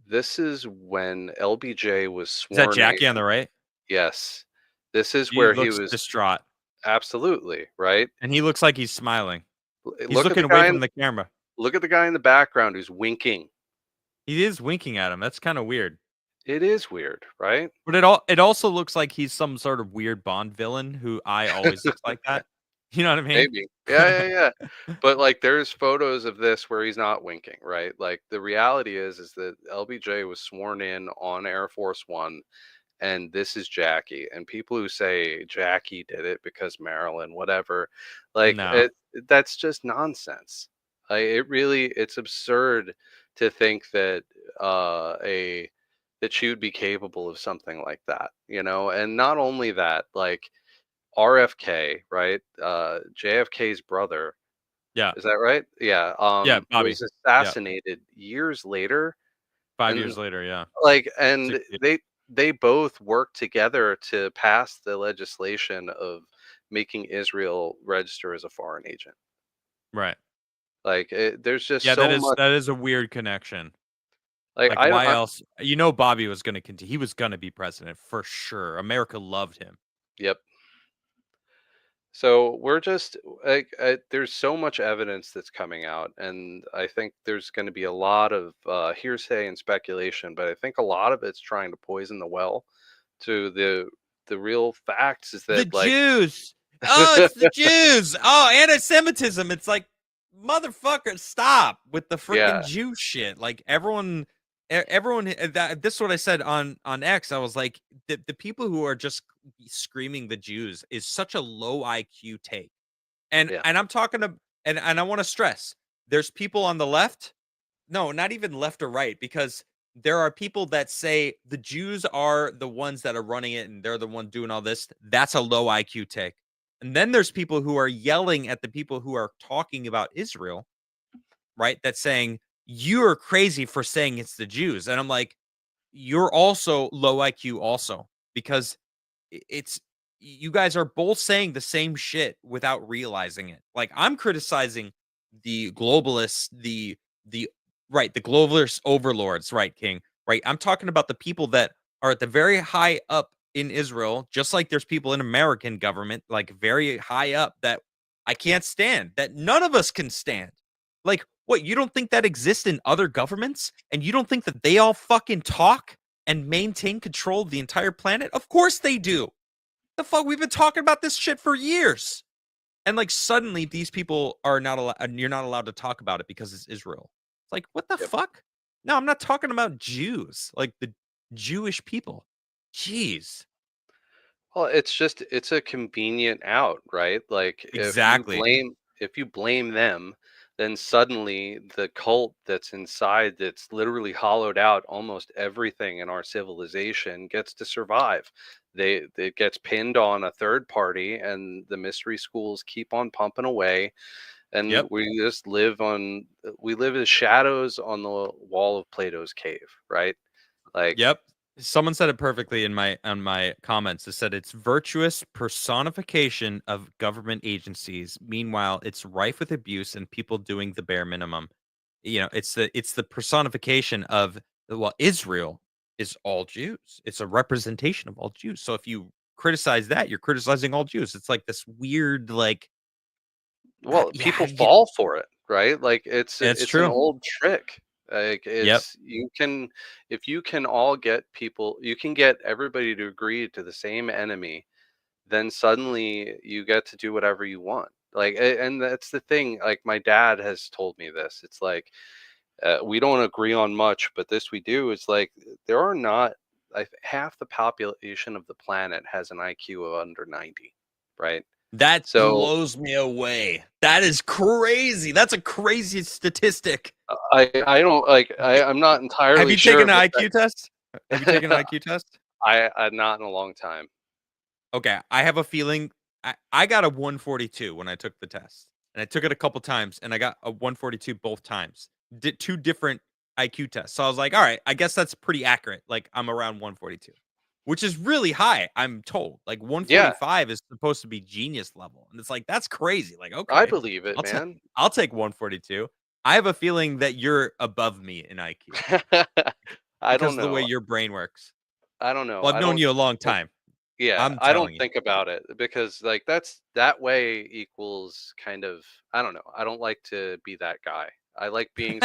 This is when LBJ was Is that sworn in. Jackie on the right? Yes. This is He where he looks was distraught, absolutely, right? and he looks like he's smiling. He's Look at looking the away guy from the camera. look at the guy in the background who's winking. He is winking at him. That's kind of weird. It is weird, right? But it also looks like he's some sort of weird Bond villain who I always looks like that. You know what I mean? Maybe. Yeah. But like there's photos of this where he's not winking, right? Like the reality is that LBJ was sworn in on Air Force 1 and this is Jackie. And people who say Jackie did it because Marilyn, whatever, like No. that's just nonsense. It's absurd to think that a that she would be capable of something like that, you know? And not only that, like RFK, right? JFK's brother, Yeah. is that right? Yeah, Yeah, Bobby. was Yeah. assassinated years later, 5 and years later, yeah. like, 6 and years. they both worked together to pass the legislation of making Israel register as a foreign agent. Right. Like, there's just Yeah, that so is much. that is a weird connection. Like, Like, I don't. why else? Bobby was gonna continue. He was gonna be president for sure. America loved him. Yep. So we're just like, there's so much evidence that's coming out, and I think there's going to be a lot of hearsay and speculation. But I think a lot of it's trying to poison the well to the real facts. Is The that like, Jews. Oh, it's the Jews. Oh, anti-Semitism. It's like, motherfucker, stop with the freaking yeah, Jew shit. Like everyone. This is what I said on X. I was like, the people who are just screaming the Jews is such a low IQ take. And yeah, and I'm talking to and I want to stress, there's people on the left. No, not even left or right, because there are people that say the Jews are the ones that are running it and they're the one doing all this. That's a low IQ take. And then there's people who are yelling at the people who are talking about Israel, right? That's saying you're crazy for saying it's the Jews. And I'm like, you're also low IQ also, because it's you guys are both saying the same shit without realizing it. Like, I'm criticizing the globalists, the right, the globalist overlords, right, King, right? I'm talking about the people that are at the very high up in Israel, just like there's people in American government, like very high up, that I can't stand, that none of us can stand. Like, what, you don't think that exists in other governments? And you don't think that they all fucking talk? and maintain control of the entire planet? Of course they do. The fuck? We've been talking about this shit for years. And like suddenly these people are not allowed, you're not allowed to talk about it because it's Israel. It's like, what the Yep. fuck? No, I'm not talking about Jews, like the Jewish people. Jeez. Well, it's a convenient out, right? Like Exactly. if you blame them, then suddenly the cult that's inside that's literally hollowed out almost everything in our civilization gets to survive. It gets pinned on a third party and the mystery schools keep on pumping away and Yep. we live as shadows on the wall of Plato's cave, right? Like Yep. Someone said it perfectly in my on my comments. It said it's virtuous personification of government agencies. Meanwhile, it's rife with abuse and people doing the bare minimum. It's the personification of, well, Israel is all Jews. It's a representation of all Jews. So if you criticize that, you're criticizing all Jews. It's like this weird, like, well, yeah, people fall for it, right? Like it's it's an true. old trick. Like Yep. it's you can if you can all get people, you can get everybody to agree to the same enemy, then suddenly you get to do whatever you want. Like and that's the thing. Like my dad has told me this. It's like we don't agree on much, but this we do. It's like there are not half the population of the planet has an IQ of under 90, right? That So blows me away. That is crazy. That's a crazy statistic. I don't like I'm not Have entirely you taken sure, an but IQ test? Have you taken an IQ test? I not in a long time. Okay, I have a feeling I got a 142 when I took the test, and I took it a couple times, and I got a 142 both times. Did two different IQ tests, so I was like, all right, I guess that's pretty accurate. Like I'm around 142, which is really high. I'm told like Yeah, 145 is supposed to be genius level, and it's like that's crazy. Like I okay, believe it, I'll take man. I'll take 142. I have a feeling that you're above me in IQ I because don't of the way know. your brain works. I don't know. Well, I've I known don't you a long like time. yeah, I'm I don't telling you. think about it because like that way equals kind of I don't know. I don't like to be that guy. I like being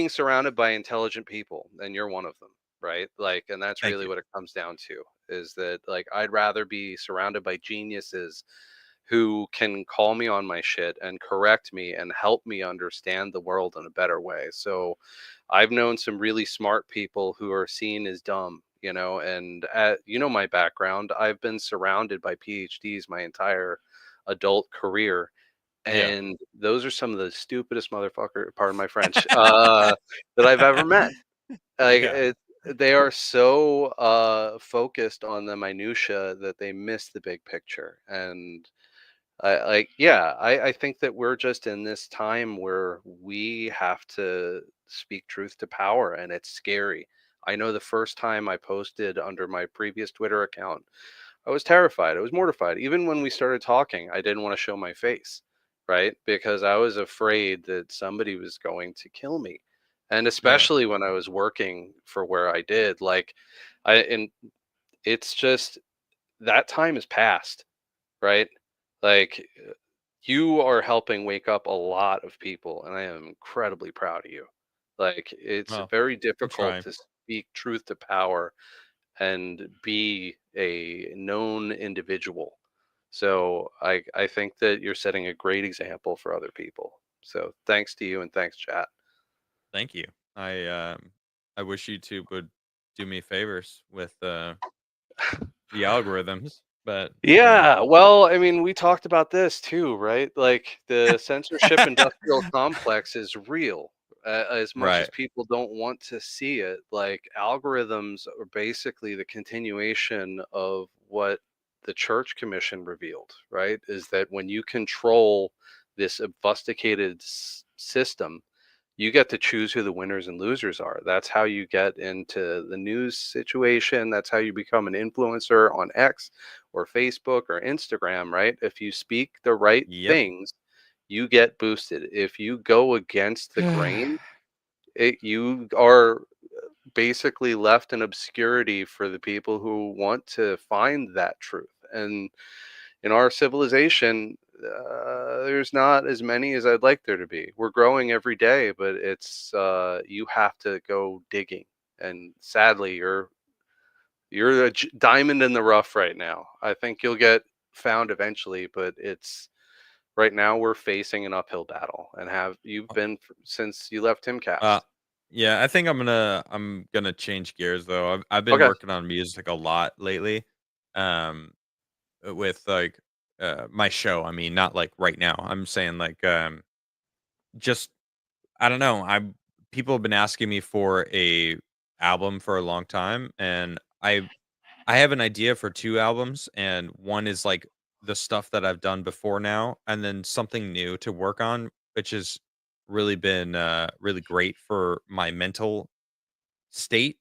surrounded by intelligent people, and you're one of them, right? Like, and that's Thank really you. what it comes down to is that like I'd rather be surrounded by geniuses who can call me on my shit and correct me and help me understand the world in a better way. So I've known some really smart people who are seen as dumb, you know, and my background, I've been surrounded by PhDs my entire adult career, Yeah. and those are some of the stupidest motherfucker, pardon my French, that I've ever met. Like Yeah. they are so focused on the minutia that they miss the big picture. And I think that we're just in this time where we have to speak truth to power, and it's scary. I know the first time I posted under my previous Twitter account, I was terrified. I was mortified. Even when we started talking, I didn't want to show my face, right? Because I was afraid that somebody was going to kill me. And Yeah. especially when I was working for where I did, and it's just that time has passed, right? Like you are helping wake up a lot of people, and I am incredibly proud of you. Like it's Well, very I difficult try. to speak truth to power and be a known individual. So I think that you're setting a great example for other people. So thanks to you and thanks chat. Thank you. I wish you two would do me favors with the algorithms, but Yeah, well, I mean, we talked about this too, right? Like the censorship industrial complex is real. As much as right. people don't want to see it, like algorithms are basically the continuation of what the Church Commission revealed, right? Is that when you control this obfuscated system, you get to choose who the winners and losers are. That's how you get into the news situation. That's how you become an influencer on X or Facebook or Instagram, right? If you speak the right Yep. things, you get boosted. If you go against the grain, you are basically left in obscurity for the people who want to find that truth. And in our civilization, there's not as many as I'd like there to be. We're growing every day, but it's you have to go digging, and sadly, you're a diamond in the rough right now. I think you'll get found eventually, but it's right now we're facing an uphill battle, and have you've been since you left Uh, Timcast. yeah, I think I'm gonna change gears though. I've been Okay. working on music a lot lately, um, with like my show. I mean, not like right now. I'm saying like just I don't know. People have been asking me for a album for a long time, and I have an idea for 2 albums, and one is, like, the stuff that I've done before now, and then something new to work on, which has really been, really great for my mental state.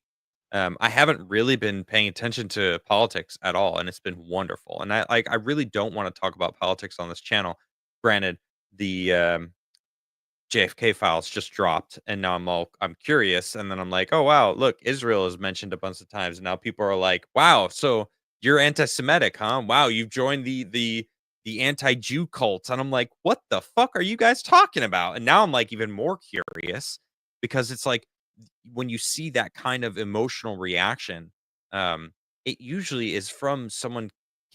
I haven't really been paying attention to politics at all, and it's been wonderful, and I really don't wanna talk about politics on this channel. Granted, the, JFK files just dropped, and now I'm curious, and then I'm like, oh wow, look, Israel is mentioned a bunch of times. And now people are like, wow, so you're anti-Semitic, huh? Wow, you've joined the anti-Jew cult. And I'm like, what the fuck are you guys talking about? And now I'm like even more curious because it's like when you see that kind of emotional reaction, it usually is from someone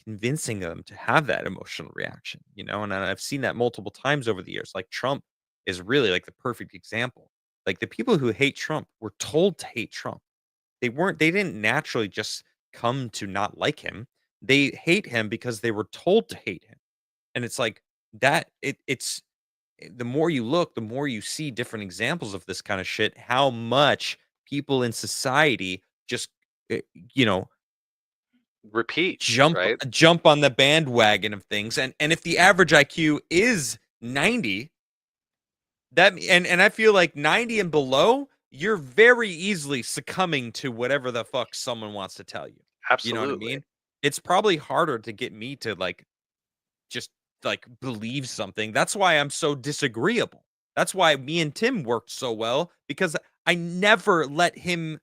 convincing them to have that emotional reaction, and I've seen that multiple times over the years. Like Trump is really like the perfect example. Like the people who hate Trump were told to hate Trump. They didn't naturally just come to not like him. They hate him because they were told to hate him. And it's like that the more you look, the more you see different examples of this kind of shit, how much people in society just eh, you know, Repeat, jump right? jump on the bandwagon of things. And if the average IQ is 90, and I feel like 90 and below, you're very easily succumbing to whatever the fuck someone wants to tell you. You know what I Absolutely. mean? It's probably harder to get me to like just like believe something. That's why I'm so disagreeable. That's why me and Tim worked so well because I never let him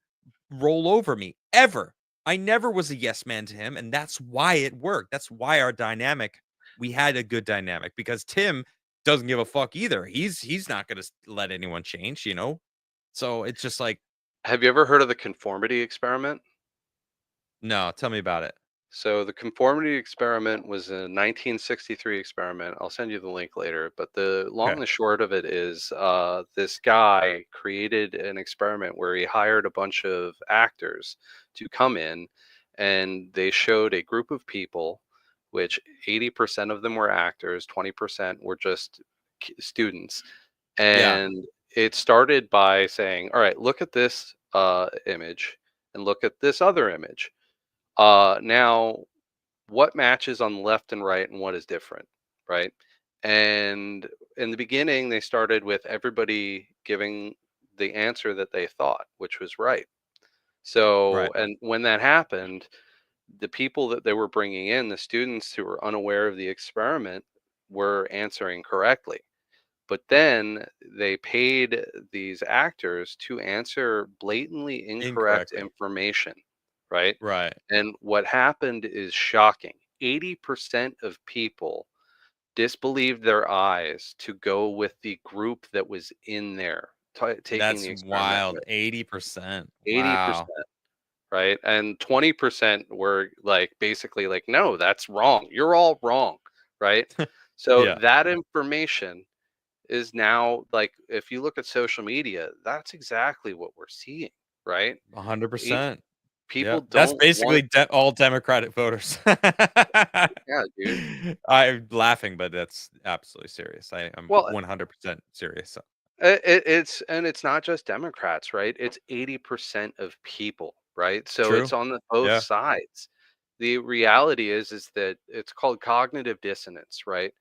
roll over me ever. I never was a yes man to him, and that's why it worked. That's why our dynamic, we had a good dynamic because Tim doesn't give a fuck either. He's not going to let anyone change. So it's just like, Have you ever heard of the conformity experiment? no, tell me about it. So the conformity experiment was a 1963 experiment. I'll send you the link later. But the long Okay. and the short of it is, this guy created an experiment where he hired a bunch of actors to come in, and they showed a group of people, which 80% of them were actors, 20% were just students, Yeah. and it started by saying, all right, look at this image and look at this other image. Now, what matches on the left and right, and what is different, right? And in the beginning, they started with everybody giving the answer that they thought, which was right. So, Right. and when that happened, the people that they were bringing in, the students who were unaware of the experiment, were answering correctly. But then they paid these actors to answer blatantly incorrect Incorrectly. information, right? Right. And what happened is shocking. 80% of people disbelieved their eyes to go with the group that was in there taking That's the experiment wild. with. 80%. Wow. 80%, right? And 20% were like basically like, no, that's wrong. You're all wrong, right? So Yeah. that information is now like, if you look at social media, that's exactly what we're seeing, right? E- 100%. People Yep. That's don't want, basically all Democratic voters. yeah, dude. I'm laughing, but that's absolutely serious. I'm Well, 100% serious. it's not just Democrats, right? It's 80% of people, right? So True. it's on the both Yeah. sides. The reality is that it's called cognitive dissonance, right?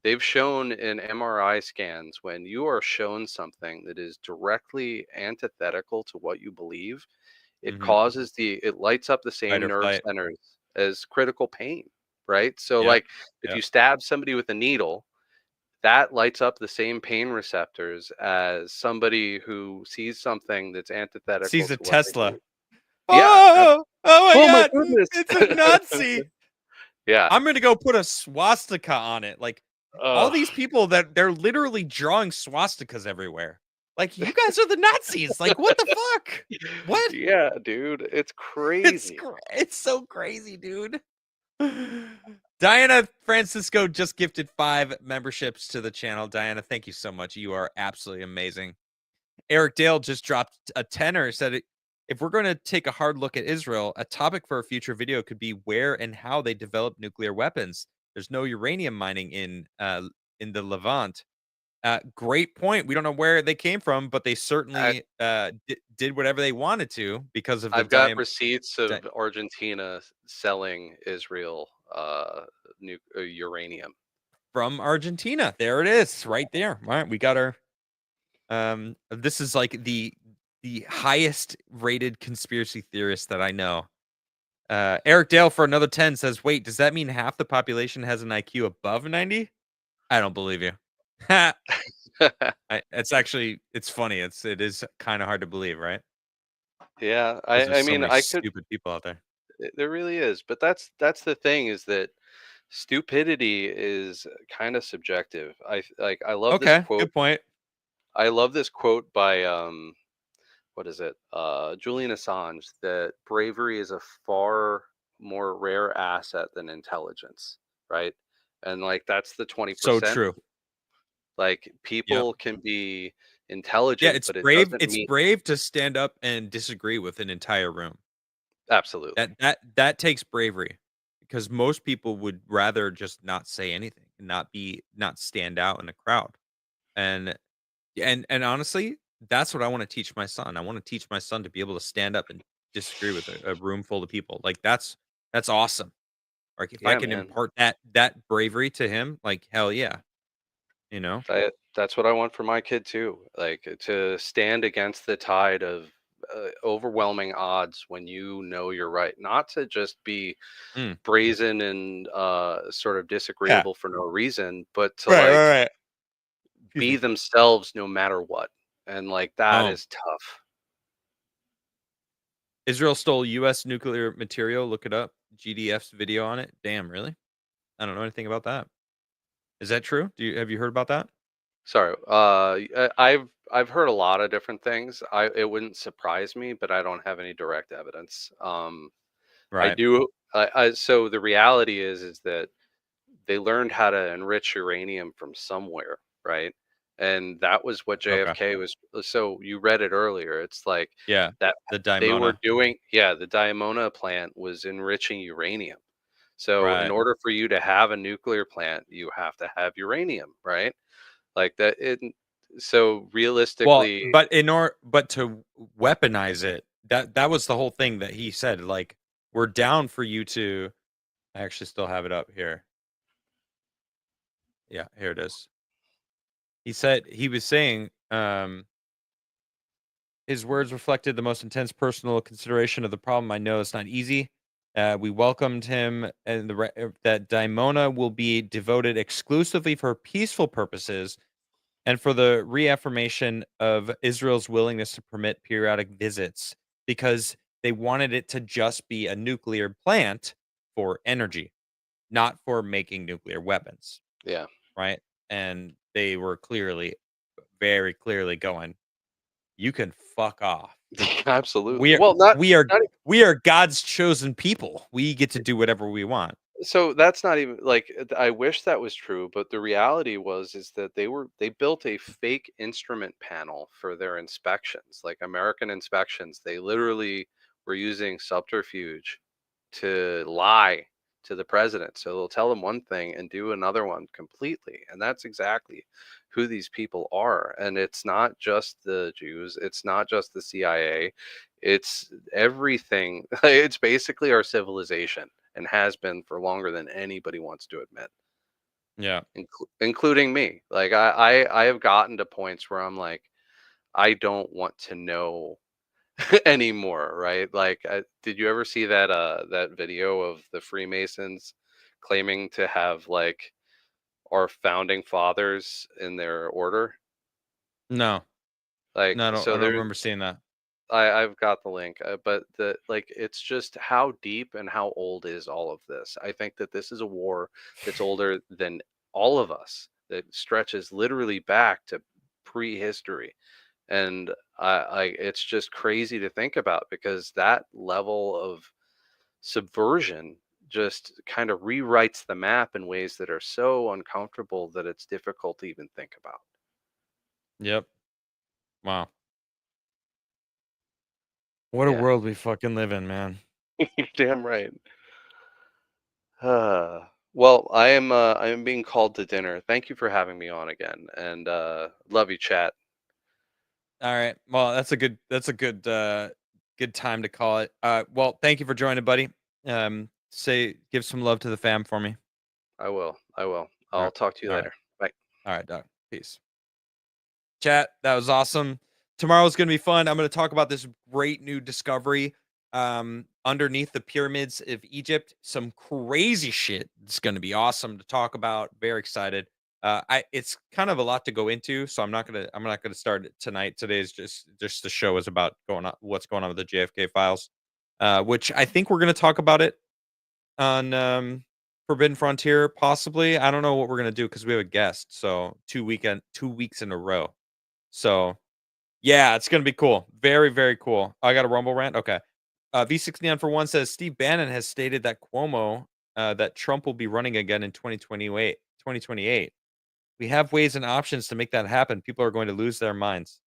They've shown in MRI scans, when you are shown something that is directly antithetical to what you believe, Mhm. it lights up the Fight same or nerve flight. centers as critical pain, right? So Yep. like if you Yep. stab somebody with a needle, that lights up the same pain receptors as somebody who sees something that's antithetical Sees a to what they Tesla. believe. Yeah. Oh! Oh my Oh my god! goodness. It's a Nazi! Yeah. I'm gonna go put a swastika on it. Like, all Ugh. these people that they're literally drawing swastikas everywhere. Like, you guys are the Nazis. Like, what the fuck? What? Yeah, dude, it's crazy. It's so crazy, dude. Diana Francisco just gifted 5 memberships to the channel. Diana, thank you so much. You are absolutely amazing. Eric Dale just dropped a tenner. Said, if we're going to take a hard look at Israel, a topic for a future video could be where and how they develop nuclear weapons. There's no uranium mining in the Levant. Great point. We don't know where they came from, but they I, certainly did whatever they wanted to because of the I've got receipts of Argentina selling Israel uranium. from Argentina. There it is, right there. All right, we got our. This is like the highest rated conspiracy theorist that I know. Eric Dale for another 10 says, "Wait, does that mean half the population has an IQ above 90?" I don't believe you. It's funny. It is kind of hard to believe, right? Yeah, Because there's I so mean, many I could. stupid people out there. There really is, but that's the thing is that stupidity is kind of subjective. I love this Okay, quote. good point. I love this quote by what is it? Julian Assange, that bravery is a far more rare asset than intelligence, right? And like that's the So 20%. true. Like Yep. people can be Yeah, intelligent, it's but it brave. doesn't It's mean brave to stand up and disagree with an entire room. absolutely. That takes bravery because most people would rather just not say anything, not stand out in a crowd. And and honestly, that's what I want to teach my son. I want to teach my son to be able to stand up and disagree with a room full of people. Like that's awesome. Like if I Yeah, can man. impart that bravery to him, like hell yeah, you know? That's what I want for my kid too. Like to stand against the tide of overwhelming odds when you know you're right, not to just be Mm, brazen and sort of yeah. disagreeable for no reason, but to Right, like right, right. Excuse be me. themselves no matter what. And like that Oh, is tough. Israel stole US nuclear material. Look it up. GDF's video on it. Damn, really? I don't know anything about that. Is that true? Have you heard about that? Sorry. I've heard a lot of different things. It wouldn't surprise me, but I don't have any direct evidence. I Right. do. So the reality is that they learned how to enrich uranium from somewhere, right? And that was what Okay. JFK was. So you read it earlier. It's like Yeah. that The they were Dimona. doing, yeah, the Diamona plant was enriching uranium. So in Right. order for you to have a nuclear plant, you have to have uranium, right? Like that. So Well, realistically, but to weaponize it, that was the whole thing that he said. Like, we're down for you to. I actually still have it up here. Yeah, here it is. He was saying, his words reflected the most intense personal consideration of the problem. I know it's not easy. We welcomed him, and that Dimona will be devoted exclusively for peaceful purposes and for the reaffirmation of Israel's willingness to permit periodic visits because they wanted it to just be a nuclear plant for energy, not for making nuclear weapons, yeah, right? And they were very clearly going, you can fuck off. absolutely. We're Well, not we are not we are God's chosen people. We get to do whatever we want. so that's not even like I wish that was true, but the reality is that they built a fake instrument panel for their inspections, like American inspections. They literally were using subterfuge to lie to the president. So they'll tell him one thing and do another one completely. And that's exactly who these people are. And it's not just the Jews, it's not just the CIA, it's everything. It's basically our civilization and has been for longer than anybody wants to admit, Yeah. including me. Like I have gotten to points where I'm like, I don't want to know anymore, right? Like, did you ever see that video of the Freemasons claiming to have like our founding fathers in their order? No. Like, No, so I don't there, remember seeing that. I've got the link, but it's just how deep and how old is all of this? I think that this is a war that's older than all of us, that stretches literally back to prehistory. And it's just crazy to think about, because that level of subversion just kind of rewrites the map in ways that are so uncomfortable that it's difficult to even think about. Yep. Wow. What a Yeah, world we fucking live in, man. you're damn right. Well, I am being called to dinner. Thank you for having me on again, and love you, chat. All right. Well, good time to call it. Well, thank you for joining, buddy. Give some love to the fam for me. I will. I will. All I'll right. talk to you All right. later. Bye. All right, dog. Peace. Chat, that was awesome. Tomorrow's gonna be fun. I'm gonna talk about this great new discovery underneath the pyramids of Egypt. Some crazy shit. It's gonna be awesome to talk about. Very excited. It's kind of a lot to go into, so I'm not gonna start it tonight. Today is just the show is about going on what's going on with the JFK files. Which I think we're gonna talk about it on Forbidden Frontier, possibly. I don't know what we're gonna do because we have a guest. So 2 weeks in a row. So yeah, it's gonna be cool. Very, very cool. I got a Rumble rant. Okay. V69 for one says Steve Bannon has stated that that Trump will be running again in 2028. 2028. We have ways and options to make that happen. People are going to lose their minds.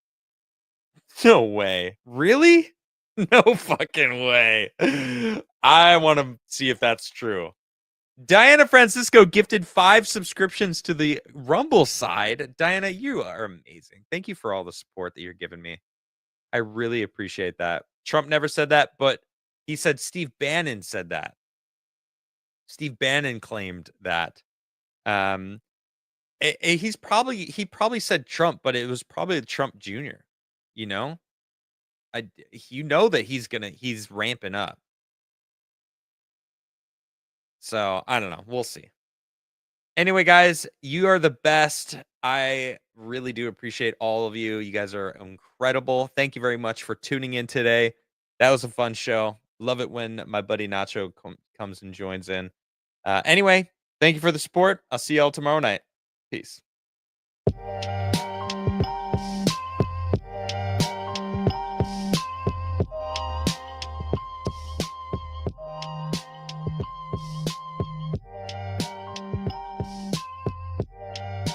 No way. Really? No fucking way. I want to see if that's true. Diana Francisco gifted 5 subscriptions to the Rumble side. Diana, you are amazing. Thank you for all the support that you're giving me. I really appreciate that. Trump never said that, but he said Steve Bannon said that. Steve Bannon claimed that. Um, he probably said Trump, but it was probably Trump Jr. You know, you know that he's ramping up. So I don't know. We'll see. Anyway, guys, you are the best. I really do appreciate all of you. You guys are incredible. Thank you very much for tuning in today. That was a fun show. Love it when my buddy Nacho comes and joins in. Anyway, thank you for the support. I'll see y'all tomorrow night. Peace.